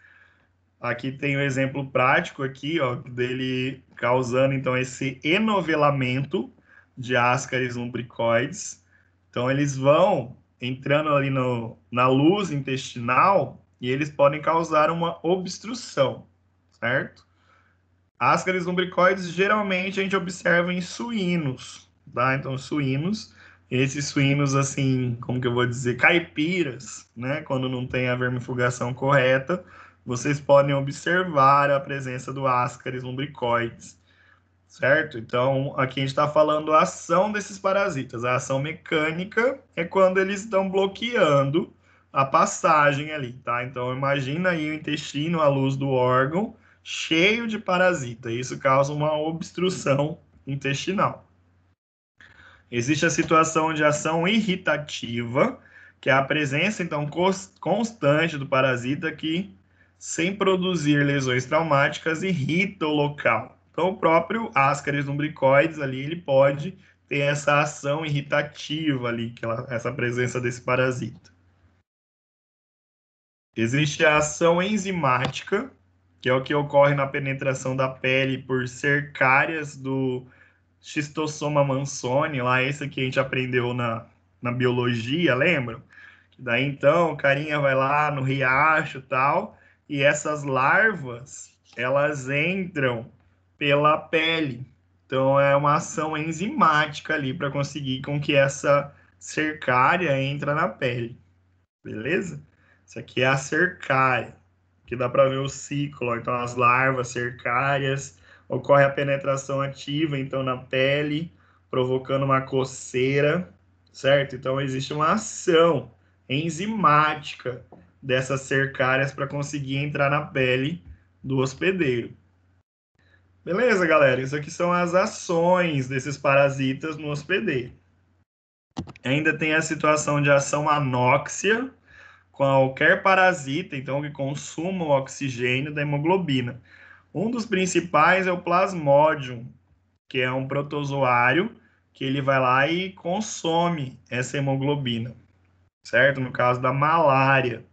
aqui tem o um exemplo prático aqui, ó, dele causando, então, esse enovelamento de Ascaris lumbricoides. Então, eles vão entrando ali na luz intestinal e eles podem causar uma obstrução, certo? Ascaris lumbricoides, geralmente, a gente observa em suínos, tá? Então, suínos, esses suínos, assim, como que eu vou dizer, caipiras, né? Quando não tem a vermifugação correta, vocês podem observar a presença do Ascaris lumbricoides, certo? Então, aqui a gente está falando a ação desses parasitas. A ação mecânica é quando eles estão bloqueando a passagem ali, tá? Então, imagina aí o intestino, a luz do órgão, cheio de parasita. Isso causa uma obstrução intestinal. Existe a situação de ação irritativa, que é a presença, então, constante do parasita que, sem produzir lesões traumáticas, irrita o local. Então, o próprio Ascaris lumbricoides ali, ele pode ter essa ação irritativa ali, essa presença desse parasita. Existe a ação enzimática, que é o que ocorre na penetração da pele por cercárias do Schistossoma mansoni, lá esse que a gente aprendeu na biologia, lembram? Daí então o carinha vai lá no riacho e tal, e essas larvas, elas entram pela pele. Então é uma ação enzimática ali para conseguir com que essa cercária entre na pele. Beleza? Isso aqui é a cercária, que dá para ver o ciclo. Então, as larvas cercárias, ocorre a penetração ativa, então, na pele, provocando uma coceira, certo? Então, existe uma ação enzimática dessas cercárias para conseguir entrar na pele do hospedeiro. Beleza, galera? Isso aqui são as ações desses parasitas no hospedeiro. Ainda tem a situação de ação anóxia, qualquer parasita, então, que consuma o oxigênio da hemoglobina. Um dos principais é o Plasmodium, que é um protozoário que ele vai lá e consome essa hemoglobina, certo? No caso da malária.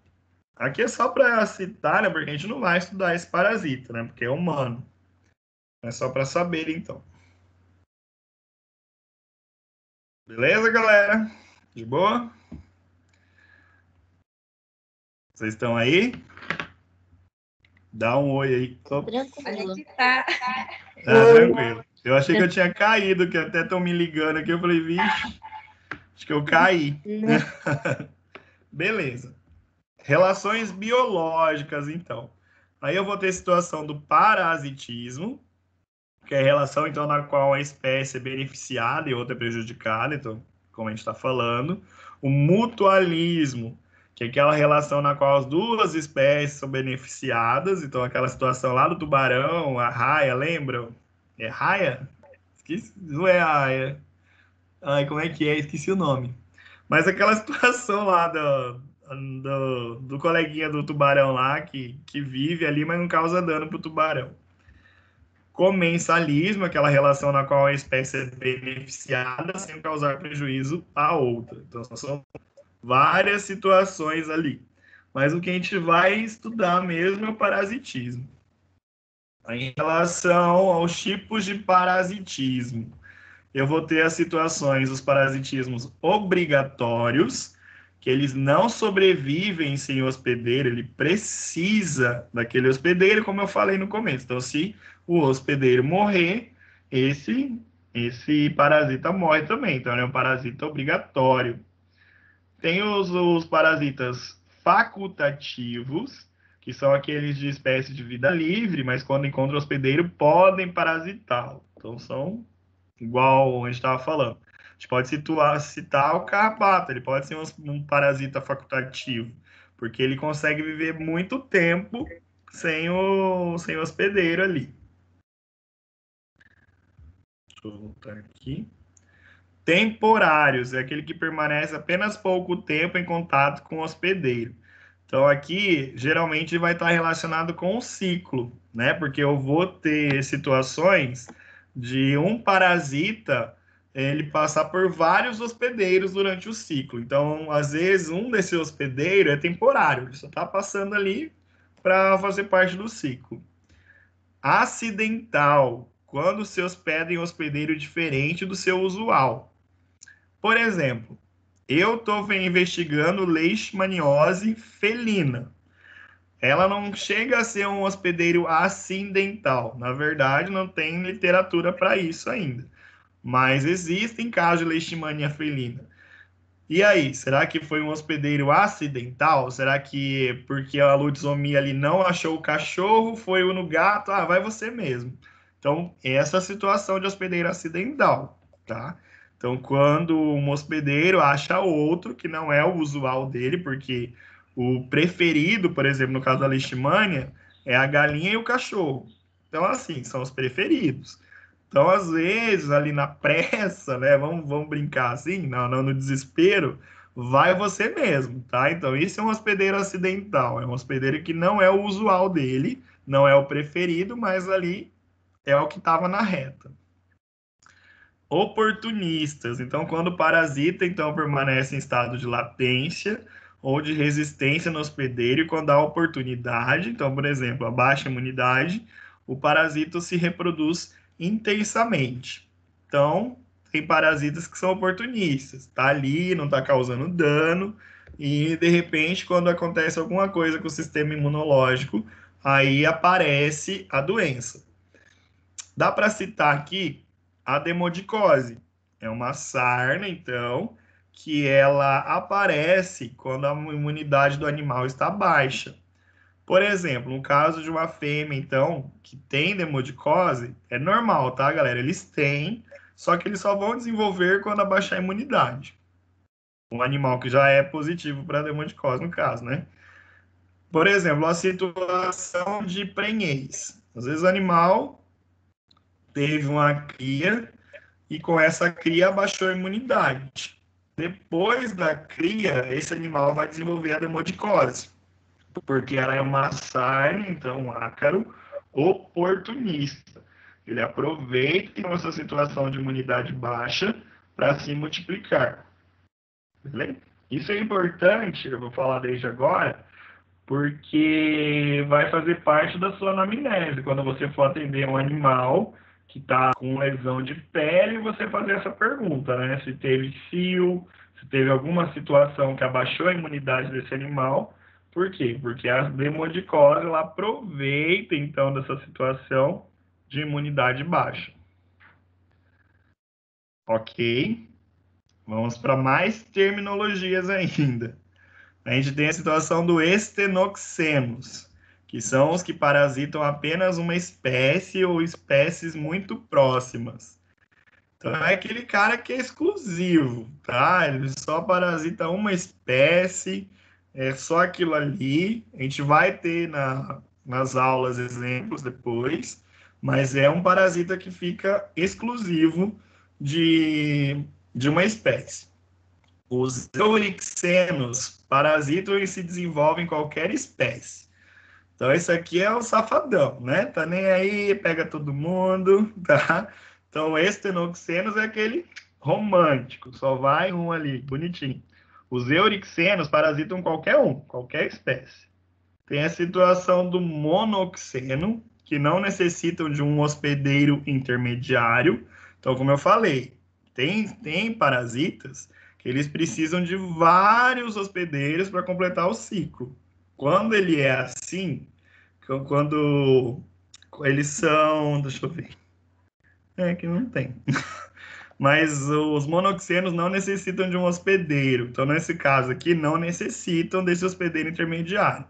Aqui é só para citar, né? Porque a gente não vai estudar esse parasita, né? Porque é humano. É só para saber, então. Beleza, galera? De boa? Vocês estão aí? Dá um oi aí. A Tranquilo. gente tá. Tranquilo. Eu achei que eu tinha caído, que até estão me ligando aqui. Eu falei, vixe, acho que eu caí. Beleza. Relações biológicas, então. Aí eu vou ter a situação do parasitismo, que é a relação, então, na qual a espécie é beneficiada e outra é prejudicada, então, como a gente está falando. O mutualismo, que é aquela relação na qual as duas espécies são beneficiadas, então, aquela situação lá do tubarão, a raia, lembram? É raia? Esqueci, não é raia. Ai, como é que é? Esqueci o nome. Mas aquela situação lá do coleguinha do tubarão lá, que vive ali, mas não causa dano pro tubarão. Comensalismo, aquela relação na qual a espécie é beneficiada sem causar prejuízo à outra. Então, são várias situações ali. Mas o que a gente vai estudar mesmo é o parasitismo. Em relação aos tipos de parasitismo, eu vou ter as situações, os parasitismos obrigatórios, que eles não sobrevivem sem o hospedeiro, ele precisa daquele hospedeiro, como eu falei no começo. Então, se o hospedeiro morrer, esse parasita morre também. Então, ele é um parasita obrigatório. Tem os parasitas facultativos, que são aqueles de espécie de vida livre, mas quando encontram hospedeiro, podem parasitá-lo. Então, são igual a gente estava falando. A gente pode citar o carrapato, ele pode ser um parasita facultativo, porque ele consegue viver muito tempo sem o hospedeiro ali. Deixa eu voltar aqui. Temporários, é aquele que permanece apenas pouco tempo em contato com o hospedeiro. Então, aqui, geralmente, vai estar relacionado com o ciclo, né? Porque eu vou ter situações de um parasita ele passar por vários hospedeiros durante o ciclo. Então, às vezes, um desse hospedeiro é temporário, ele só está passando ali para fazer parte do ciclo. Acidental, quando se hospeda em hospedeiro diferente do seu usual. Por exemplo, eu estou investigando leishmaniose felina. Ela não chega a ser um hospedeiro acidental. Na verdade, não tem literatura para isso ainda. Mas existem casos de leishmania felina. E aí, será que foi um hospedeiro acidental? Será que porque a lutisomia ali não achou o cachorro, foi no gato? Ah, vai você mesmo. Então, essa é a situação de hospedeiro acidental, tá? Então, quando um hospedeiro acha outro que não é o usual dele, porque o preferido, por exemplo, no caso da leishmania, é a galinha e o cachorro. Então, assim, são os preferidos. Então, às vezes, ali na pressa, né? Vamos brincar assim, não, no desespero, vai você mesmo, tá? Então, isso é um hospedeiro acidental, é um hospedeiro que não é o usual dele, não é o preferido, mas ali é o que estava na reta. Oportunistas, então, quando parasita, então permanece em estado de latência ou de resistência no hospedeiro, e quando há oportunidade, então, por exemplo, a baixa imunidade, o parasita se reproduz intensamente. Então, tem parasitas que são oportunistas, tá ali, não está causando dano, e de repente, quando acontece alguma coisa com o sistema imunológico, aí aparece a doença. Dá para citar aqui a demodicose. É uma sarna, então, que ela aparece quando a imunidade do animal está baixa. Por exemplo, no caso de uma fêmea, então, que tem demodicose, é normal, tá, galera? Eles têm, só que eles só vão desenvolver quando abaixar a imunidade. Um animal que já é positivo para demodicose, no caso, né? Por exemplo, a situação de prenhez. Às vezes o animal teve uma cria e com essa cria abaixou a imunidade. Depois da cria, esse animal vai desenvolver a demodicose, porque ela é uma sarna, então um ácaro oportunista. Ele aproveita essa situação de imunidade baixa para se multiplicar. Beleza? Isso é importante, eu vou falar desde agora, porque vai fazer parte da sua anamnese. Quando você for atender um animal que está com lesão de pele, você fazer essa pergunta, né? Se teve cio, se teve alguma situação que abaixou a imunidade desse animal. Por quê? Porque a demodicose ela aproveita, então, dessa situação de imunidade baixa. Ok? Vamos para mais terminologias ainda. A gente tem a situação do estenoxenos, que são os que parasitam apenas uma espécie ou espécies muito próximas. Então, é aquele cara que é exclusivo, tá? Ele só parasita uma espécie, é só aquilo ali. A gente vai ter nas aulas exemplos depois, mas é um parasita que fica exclusivo de uma espécie. Os eurixenos parasitam e se desenvolvem em qualquer espécie. Então, esse aqui é o safadão, né? Tá nem aí, pega todo mundo, tá? Então, estenoxenos é aquele romântico, só vai um ali, bonitinho. Os eurixenos parasitam qualquer um, qualquer espécie. Tem a situação do monoxeno, que não necessitam de um hospedeiro intermediário. Então, como eu falei, tem parasitas que eles precisam de vários hospedeiros para completar o ciclo. Quando ele é assim, quando eles são, deixa eu ver, é que não tem. Mas os monoxenos não necessitam de um hospedeiro. Então, nesse caso aqui, não necessitam desse hospedeiro intermediário.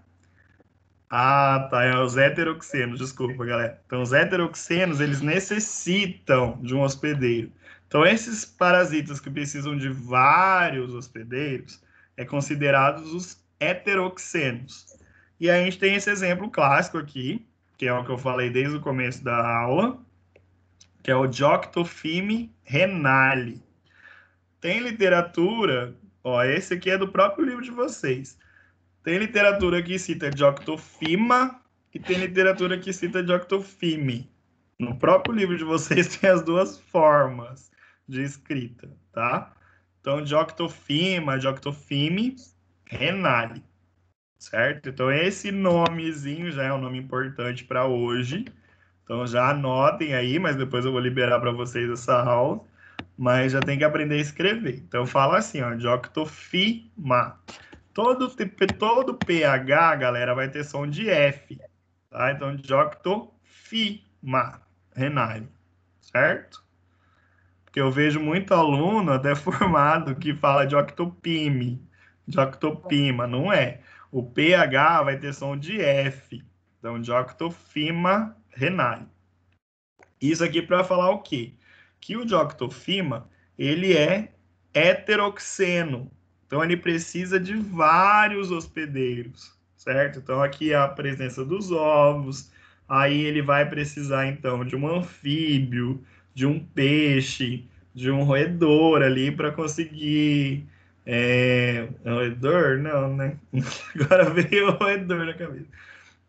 Ah, tá. É os heteroxenos, desculpa, galera. Então, os heteroxenos, eles necessitam de um hospedeiro. Então, esses parasitas que precisam de vários hospedeiros é considerados os heteroxenos. E aí a gente tem esse exemplo clássico aqui, que é o que eu falei desde o começo da aula, que é o Dioctofime renale. Tem literatura, ó, esse aqui é do próprio livro de vocês. Tem literatura que cita Dioctofima e tem literatura que cita Dioctofime. No próprio livro de vocês tem as duas formas de escrita, tá? Então, Dioctofima, Dioctofime, renale, certo? Então, esse nomezinho já é um nome importante para hoje. Então, já anotem aí, mas depois eu vou liberar para vocês essa aula. Mas já tem que aprender a escrever. Então, fala assim, ó, Dioctofima. Todo pH, galera, vai ter som de F, tá? Então, Dioctofima renale, certo? Porque eu vejo muito aluno até formado que fala Dioctopime, Dioctopima, não é. O pH vai ter som de F, então Dioctofima renale. Isso aqui para falar o quê? Que o Dioctofima, ele é heteroxeno. Então, ele precisa de vários hospedeiros, certo? Então, aqui é a presença dos ovos. Aí, ele vai precisar, então, de um anfíbio, de um peixe, de um roedor ali para conseguir... roedor? Não, né? Agora veio o roedor na cabeça.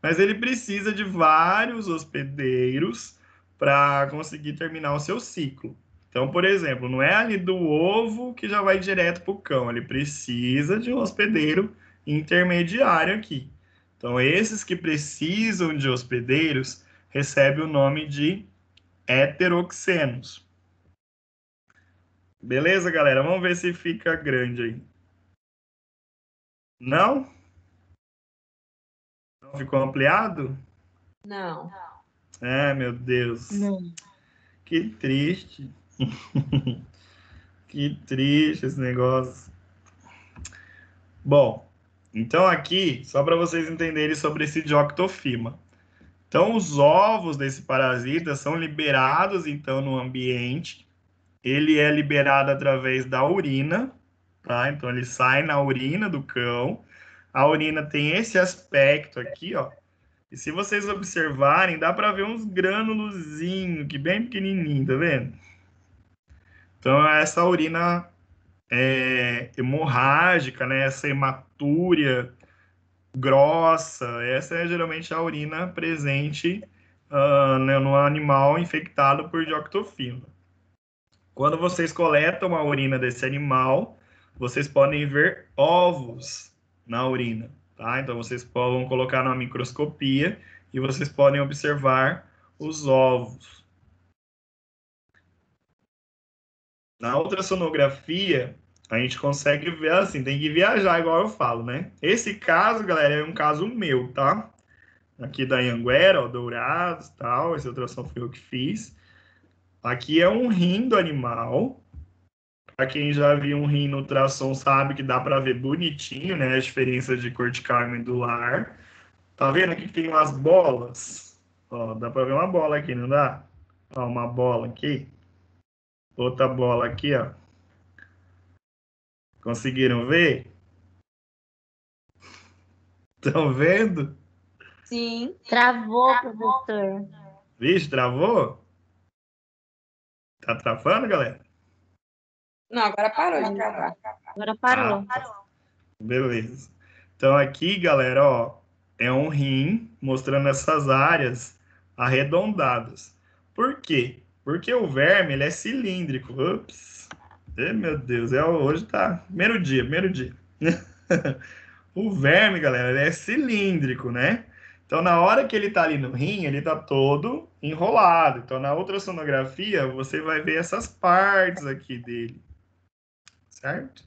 Mas ele precisa de vários hospedeiros para conseguir terminar o seu ciclo. Então, por exemplo, não é ali do ovo que já vai direto para o cão, ele precisa de um hospedeiro intermediário aqui. Então, esses que precisam de hospedeiros recebem o nome de heteroxenos. Beleza, galera? Vamos ver se fica grande aí. Não? Não ficou ampliado? Não. Meu Deus. Não. Que triste. Que triste esse negócio. Bom, então aqui, só para vocês entenderem sobre esse Dioctofima. Então, os ovos desse parasita são liberados, então, no ambiente. Ele é liberado através da urina, tá? Então, ele sai na urina do cão. A urina tem esse aspecto aqui, ó. E se vocês observarem, dá para ver uns grânulozinhos, que bem pequenininho, tá vendo? Então, essa urina hemorrágica, né? Essa hematúria grossa, essa é geralmente a urina presente né, no animal infectado por dioctofila. Quando vocês coletam a urina desse animal, vocês podem ver ovos na urina, tá? Então vocês vão colocar na microscopia e vocês podem observar os ovos. Na ultrassonografia, a gente consegue ver assim, tem que viajar, igual eu falo, né? Esse caso, galera, é um caso meu, tá? Aqui da Anhanguera, ó, Dourados, tal, esse ultrassom foi eu que fiz. Aqui é um rim do animal. Para quem já viu um rim no ultrassom sabe que dá para ver bonitinho, né, as diferenças de cortical e medular. Tá vendo aqui que tem umas bolas? Ó, dá para ver uma bola aqui, não dá? Ó, uma bola aqui. Outra bola aqui, ó. Conseguiram ver? Estão vendo? Sim. Travou, professor. Vixe, travou? Tá travando, galera? Não, agora parou de gravar. Agora parou. Beleza. Então aqui, galera, ó, é um rim mostrando essas áreas arredondadas. Por quê? Porque o verme, ele é cilíndrico. Ups. Meu Deus, hoje tá primeiro dia, primeiro dia. O verme, galera, ele é cilíndrico, né? Então, na hora que ele tá ali no rim, ele tá todo enrolado. Então, na ultrassonografia, você vai ver essas partes aqui dele, certo?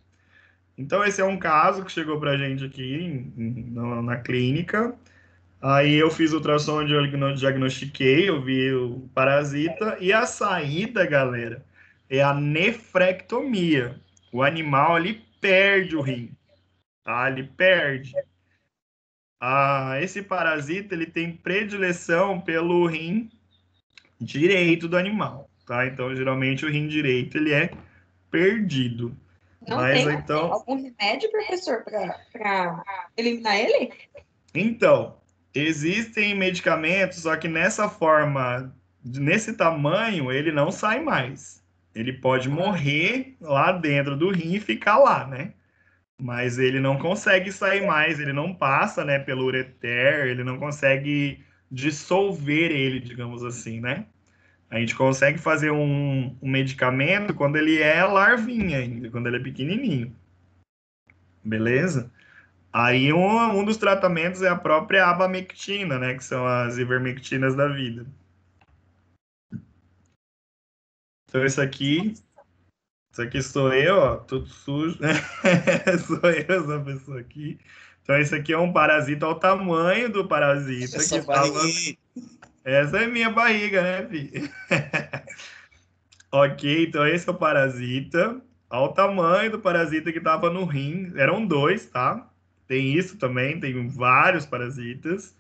Então, esse é um caso que chegou pra gente aqui na clínica. Aí eu fiz ultrassom, eu diagnostiquei, eu vi o parasita. E a saída, galera, é a nefrectomia. O animal, ele perde o rim, tá? Ele perde. Esse parasita, ele tem predileção pelo rim direito do animal, tá? Então, geralmente, o rim direito, ele é perdido. Não Mas, tem então... algum remédio, professor, para eliminar ele? Então, existem medicamentos, só que nessa forma, nesse tamanho, ele não sai mais. Ele pode morrer lá dentro do rim e ficar lá, né? Mas ele não consegue sair mais, ele não passa, né, pelo ureter, ele não consegue dissolver ele, digamos assim, né? A gente consegue fazer um medicamento quando ele é larvinha ainda, quando ele é pequenininho. Beleza? Aí um dos tratamentos é a própria abamectina, né? Que são as ivermectinas da vida. Então isso aqui sou eu, ó, tudo sujo. Sou eu essa pessoa aqui. Então esse aqui é um parasita ao tamanho do parasita Essa que tava... barriguinha. Essa é minha barriga, né, filho? Ok, então esse é o parasita ao tamanho do parasita que estava no rim. Eram dois, tá? Tem isso também, tem vários parasitas.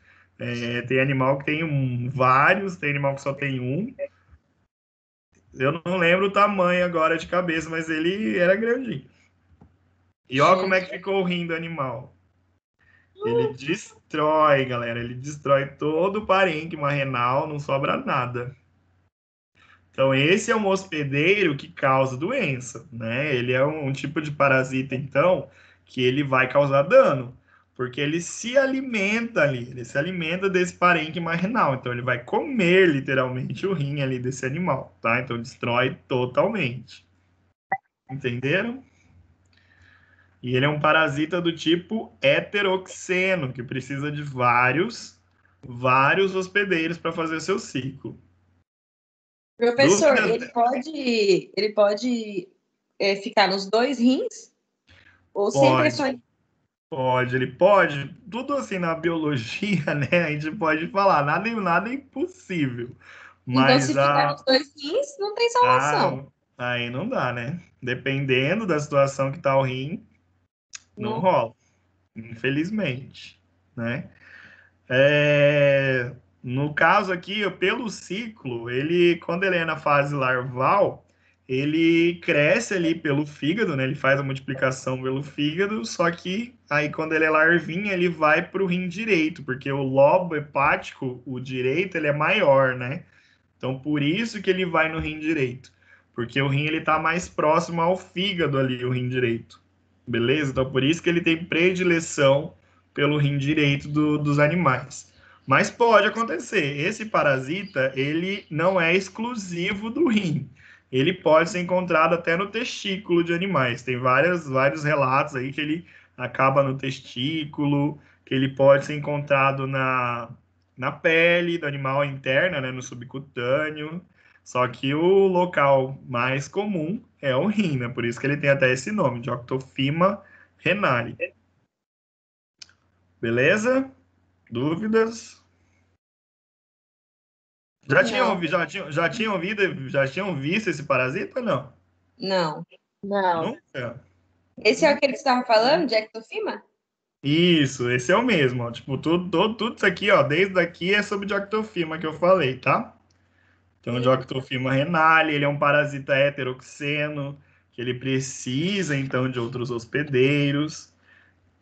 Tem animal que tem vários, tem animal que só tem um. Eu não lembro o tamanho agora de cabeça, mas ele era grandinho. E ó como é que ficou o rim do animal. Ele destrói, galera. Ele destrói todo o parênquima renal, não sobra nada. Então, esse é um hospedeiro que causa doença, né? Ele é um tipo de parasita, então, que ele vai causar dano, porque ele se alimenta ali, ele se alimenta desse parênquima renal, então ele vai comer literalmente o rim ali desse animal, tá? Então, destrói totalmente. Entenderam? E ele é um parasita do tipo heteroxeno, que precisa de vários hospedeiros para fazer seu ciclo. Professor, Dúvidas? ele pode ficar nos dois rins? Ou sempre é só... Pode, ele pode. Tudo assim na biologia, né? A gente pode falar, nada é impossível. Então, se Mas ficar nos dois rins, não tem salvação. aí não dá, né? Dependendo da situação que tá o rim, não rola, infelizmente, né? No caso aqui, pelo ciclo, quando ele é na fase larval, ele cresce ali pelo fígado, né? Ele faz a multiplicação pelo fígado, só que aí quando ele é larvinha, ele vai para o rim direito, porque o lobo hepático, o direito, ele é maior, né? Então, por isso que ele vai no rim direito, porque o rim ele tá mais próximo ao fígado ali, o rim direito. Beleza? Então, por isso que ele tem predileção pelo rim direito dos animais. Mas pode acontecer. Esse parasita, ele não é exclusivo do rim. ele pode ser encontrado até no testículo de animais. Tem vários relatos aí que ele acaba no testículo, que ele pode ser encontrado na pele do animal interna, né, no subcutâneo. Só que o local mais comum é o rim, né? Por isso que ele tem até esse nome, de Octofima renale. Beleza? Dúvidas? Não. Já tinham visto esse parasita ou não? Não. Não. Nunca? Esse é aquele que você estava falando, de ectofima? Isso, esse é o mesmo, ó. Tipo, tudo isso aqui, ó, desde aqui é sobre Dioctofima que eu falei, tá? Então, o Dioctofima renale, ele é um parasita heteroxeno, que ele precisa, então, de outros hospedeiros.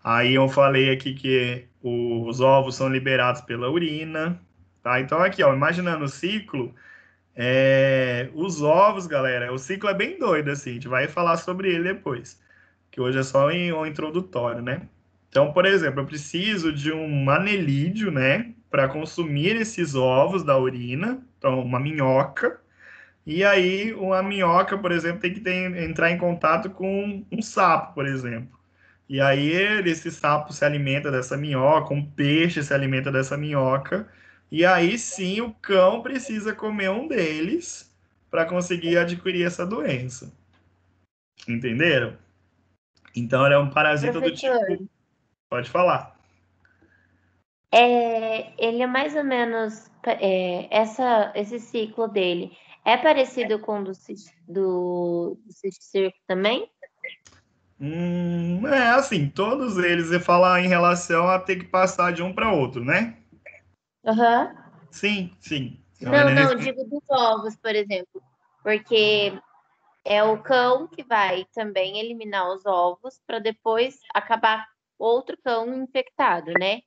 Aí eu falei aqui que os ovos são liberados pela urina, tá? Então, aqui, ó, imaginando o ciclo, os ovos, galera, o ciclo é bem doido, assim, a gente vai falar sobre ele depois, que hoje é só o introdutório, né? Então, por exemplo, eu preciso de um anelídeo, né, para consumir esses ovos da urina, então uma minhoca, e aí uma minhoca, por exemplo, tem que entrar em contato com um sapo, por exemplo. E aí esse sapo se alimenta dessa minhoca, um peixe se alimenta dessa minhoca, e aí sim o cão precisa comer um deles para conseguir adquirir essa doença. Entenderam? Então ele é um parasita do Professor, tipo. Pode falar. ele é mais ou menos esse ciclo dele é parecido com o do cisticerco também? É assim, todos eles você fala em relação a ter que passar de um para outro, né? Aham. Sim, sim. Então, Não, não, digo dos ovos, por exemplo. Porque é o cão que vai também eliminar os ovos para depois acabar outro cão infectado, né?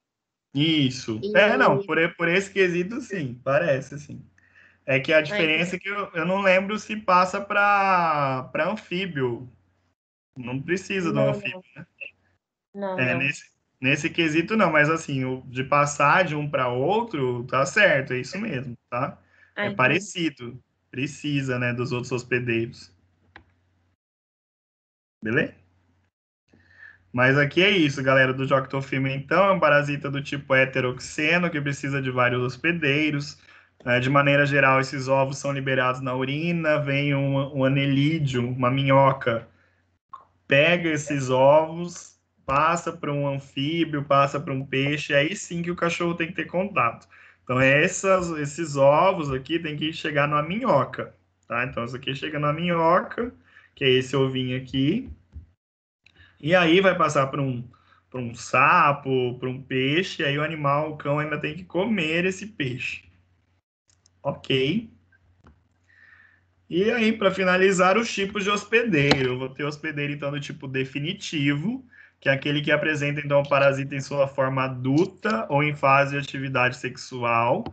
Isso. Não, E por esse quesito, sim, parece, sim. É que a ai, diferença é que eu não lembro se passa para anfíbio. Não precisa do não, anfíbio. não, não, É, não. nesse quesito, não, mas assim, de passar de um para outro, tá certo, é isso mesmo, tá? É Ai, entendi. parecido. Precisa, né, dos outros hospedeiros. Beleza? Mas aqui é isso, galera, do Joctofilme, então, é um parasita do tipo heteroxeno, que precisa de vários hospedeiros. De maneira geral, esses ovos são liberados na urina, vem um anelídeo, uma minhoca, pega esses ovos, passa para um anfíbio, passa para um peixe, aí sim que o cachorro tem que ter contato. Então, esses ovos aqui tem que chegar numa minhoca, tá? Então, isso aqui chega na minhoca, que é esse ovinho aqui, e aí vai passar para um sapo, para um peixe, e aí o animal, o cão, ainda tem que comer esse peixe. Ok. E aí, para finalizar, os tipos de hospedeiro. Eu vou ter hospedeiro, então, do tipo definitivo, que é aquele que apresenta, então, o parasita em sua forma adulta ou em fase de atividade sexual,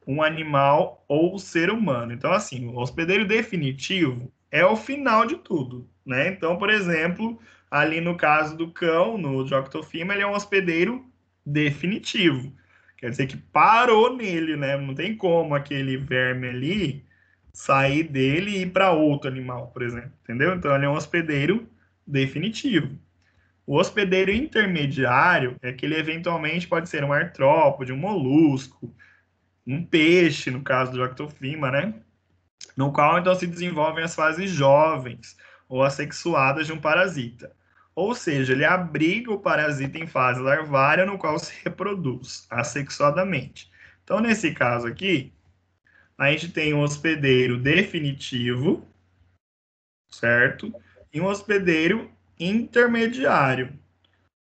um animal ou ser humano. Então, assim, o hospedeiro definitivo é o final de tudo, né? Então, por exemplo, ali no caso do cão, no Joctofima, ele é um hospedeiro definitivo. Quer dizer que parou nele, né? Não tem como aquele verme ali sair dele e ir para outro animal, por exemplo, entendeu? Então, ele é um hospedeiro definitivo. O hospedeiro intermediário é que ele eventualmente pode ser um artrópode, um molusco, um peixe, no caso do Jactofima, né? No qual então se desenvolvem as fases jovens ou assexuadas de um parasita. Ou seja, ele abriga o parasita em fase larvária, no qual se reproduz assexuadamente. Então, nesse caso aqui, a gente tem um hospedeiro definitivo, certo? E um hospedeiro intermediário.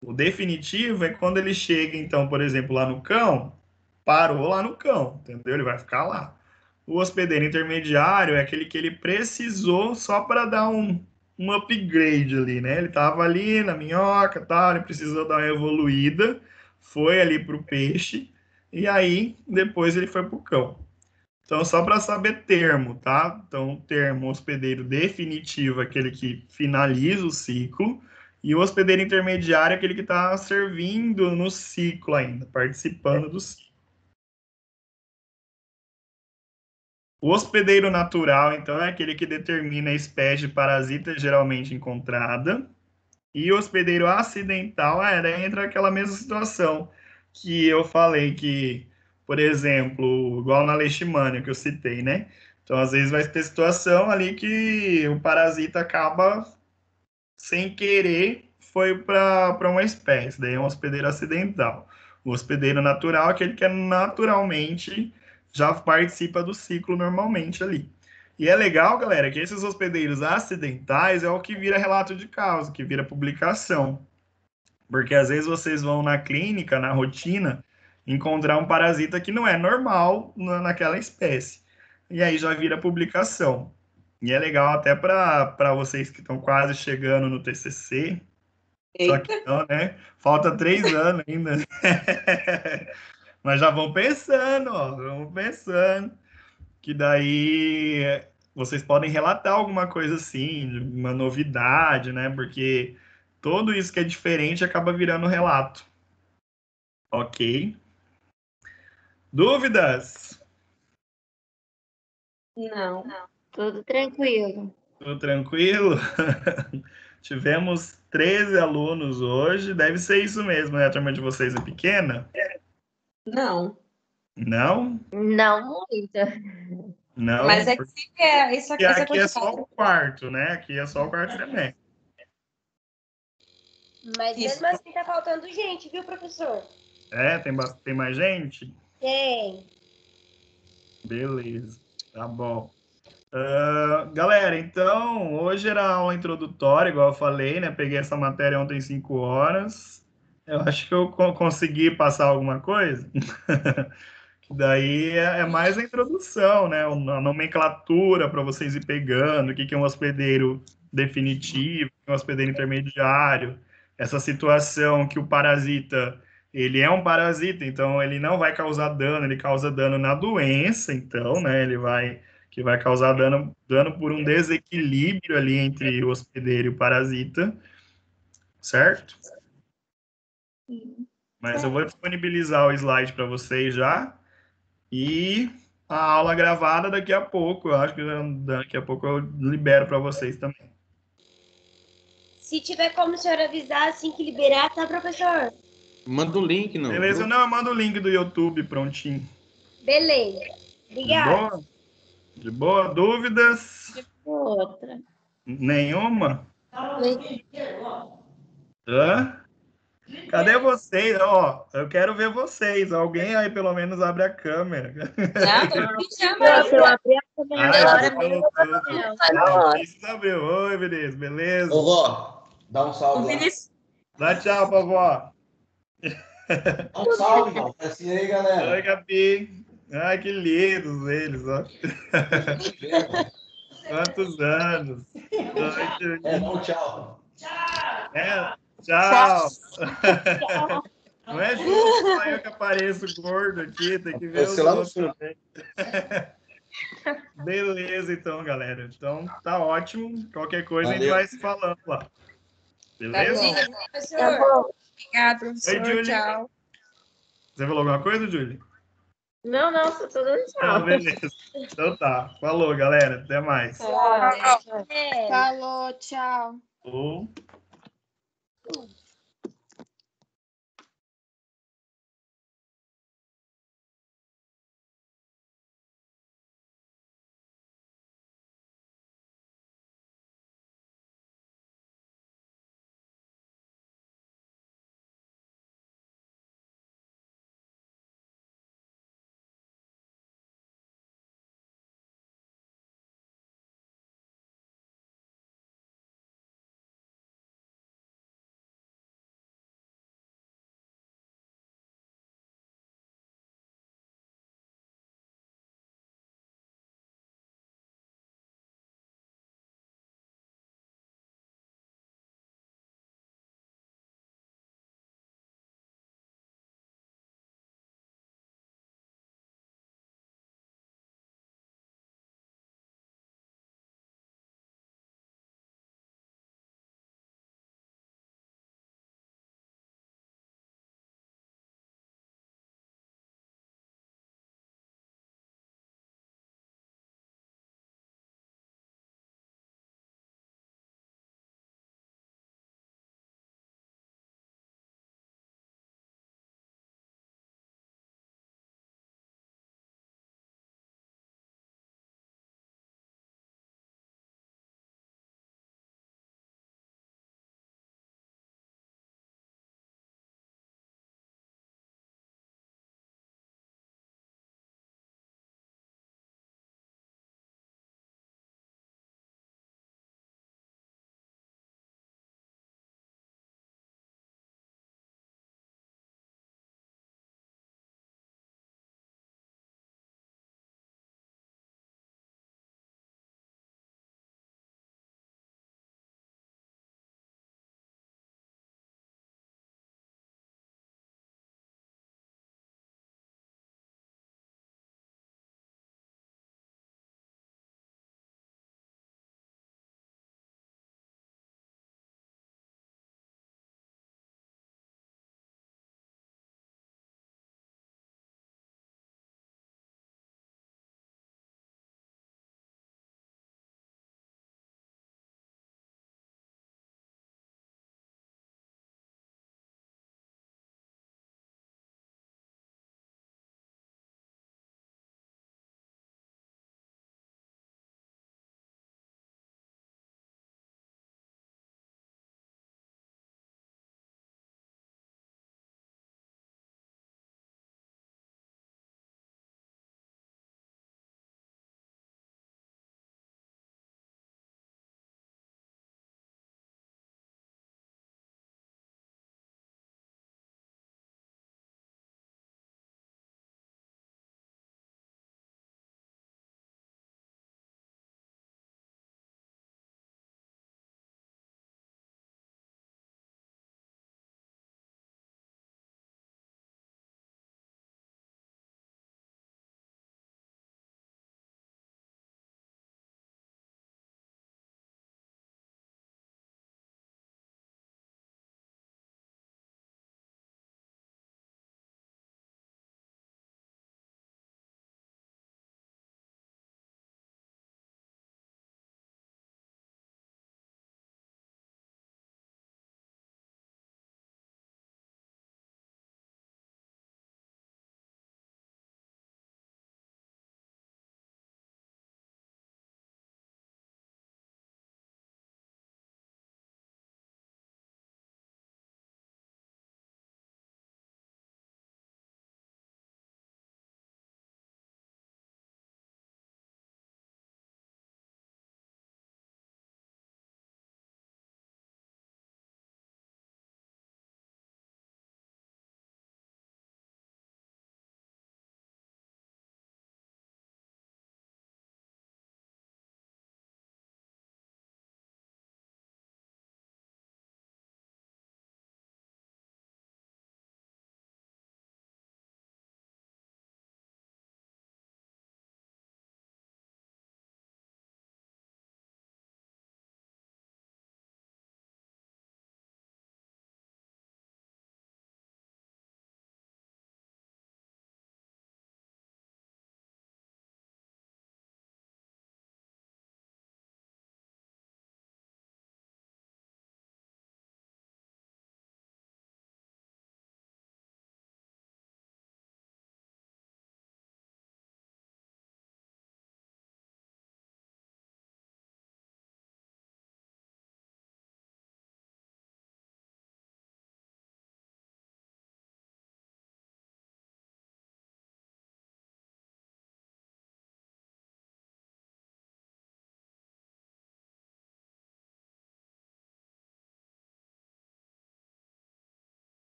O definitivo é quando ele chega, então, por exemplo, lá no cão, parou lá no cão, entendeu? Ele vai ficar lá. O hospedeiro intermediário é aquele que ele precisou só para dar um upgrade ali, né? Ele estava ali na minhoca, tal, ele precisou dar uma evoluída, foi ali para o peixe, e aí depois ele foi para o cão. Então, só para saber termo, tá? Então, termo hospedeiro definitivo é aquele que finaliza o ciclo, e o hospedeiro intermediário é aquele que está servindo no ciclo ainda, participando do ciclo. O hospedeiro natural, então, é aquele que determina a espécie de parasita geralmente encontrada. E o hospedeiro acidental, entra aquela mesma situação que eu falei que, por exemplo, igual na leishmania que eu citei, né? Então, às vezes vai ter situação ali que o parasita acaba sem querer foi para uma espécie, daí é um hospedeiro acidental. O hospedeiro natural é aquele que naturalmente já participa do ciclo normalmente ali. E é legal, galera, que esses hospedeiros acidentais é o que vira relato de causa, que vira publicação. Porque às vezes vocês vão na clínica, na rotina, encontrar um parasita que não é normal naquela espécie. E aí já vira publicação. E é legal até para vocês que estão quase chegando no TCC. Só que não, né? Falta 3 anos ainda. Mas já vão pensando, ó. Vão pensando. Que daí vocês podem relatar alguma coisa assim, uma novidade, né? Porque tudo isso que é diferente acaba virando relato. Ok. Dúvidas? Não. Tudo tranquilo. Tudo tranquilo? Tivemos 13 alunos hoje. Deve ser isso mesmo, né? A turma de vocês é pequena? Não. Não? Não muito. Não. Mas é que sempre isso Porque essa aqui é só quantidade. o quarto, né? Aqui é só o quarto semestre. Mas Isso. mesmo assim tá faltando gente, viu, professor? É, tem mais gente? Tem. Beleza, tá bom. Galera, então, hoje era aula introdutória, igual eu falei, né? Peguei essa matéria ontem 5 horas. Eu acho que eu consegui passar alguma coisa. Daí é mais a introdução, né? A nomenclatura para vocês ir pegando, o que é um hospedeiro definitivo, o que é um hospedeiro intermediário, essa situação que o parasita, ele é um parasita, então ele não vai causar dano, ele causa dano na doença, então, né? Que vai causar dano por um desequilíbrio ali entre o hospedeiro e o parasita, certo? Mas eu vou disponibilizar o slide para vocês já. E a aula gravada daqui a pouco, eu acho que daqui a pouco eu libero para vocês também. Se tiver como o senhor avisar assim que liberar, tá, professor? Manda o link, não. Beleza? Não, eu mando o link do YouTube prontinho. Beleza. De Obrigada. boa? De boa? Dúvidas? Outra. Nenhuma? Hã? Cadê vocês? Ó, eu quero ver vocês. Alguém aí pelo menos abre a câmera. Não, me chama Nossa, eu abri a câmera agora, você meu colocou. Deus. Vinícius abriu. Oi, Vinícius, beleza? Ô, vó, dá um salve O lá. Vinícius. Dá tchau, vovó. Dá um salve, vó. Assim aí, Oi, galera. Gabi. Ai, que lindos eles, ó. Quantos anos? É, dá um tchau. Tchau. Não é justo só eu que apareço gordo aqui, tem que ver os Você lá no outros fundo. também. Beleza, então, galera. Então, tá ótimo. Qualquer coisa a gente Valeu. vai se falando lá. Tá Beleza? bom. Tá Professor. bom. Obrigada, professor. Oi, Julie. Tchau. Você falou alguma coisa, Julie? Não, só tô dando Ah, tchau. beleza. Então tá. Falou, galera. Até mais. É. Falou, tchau. Falou.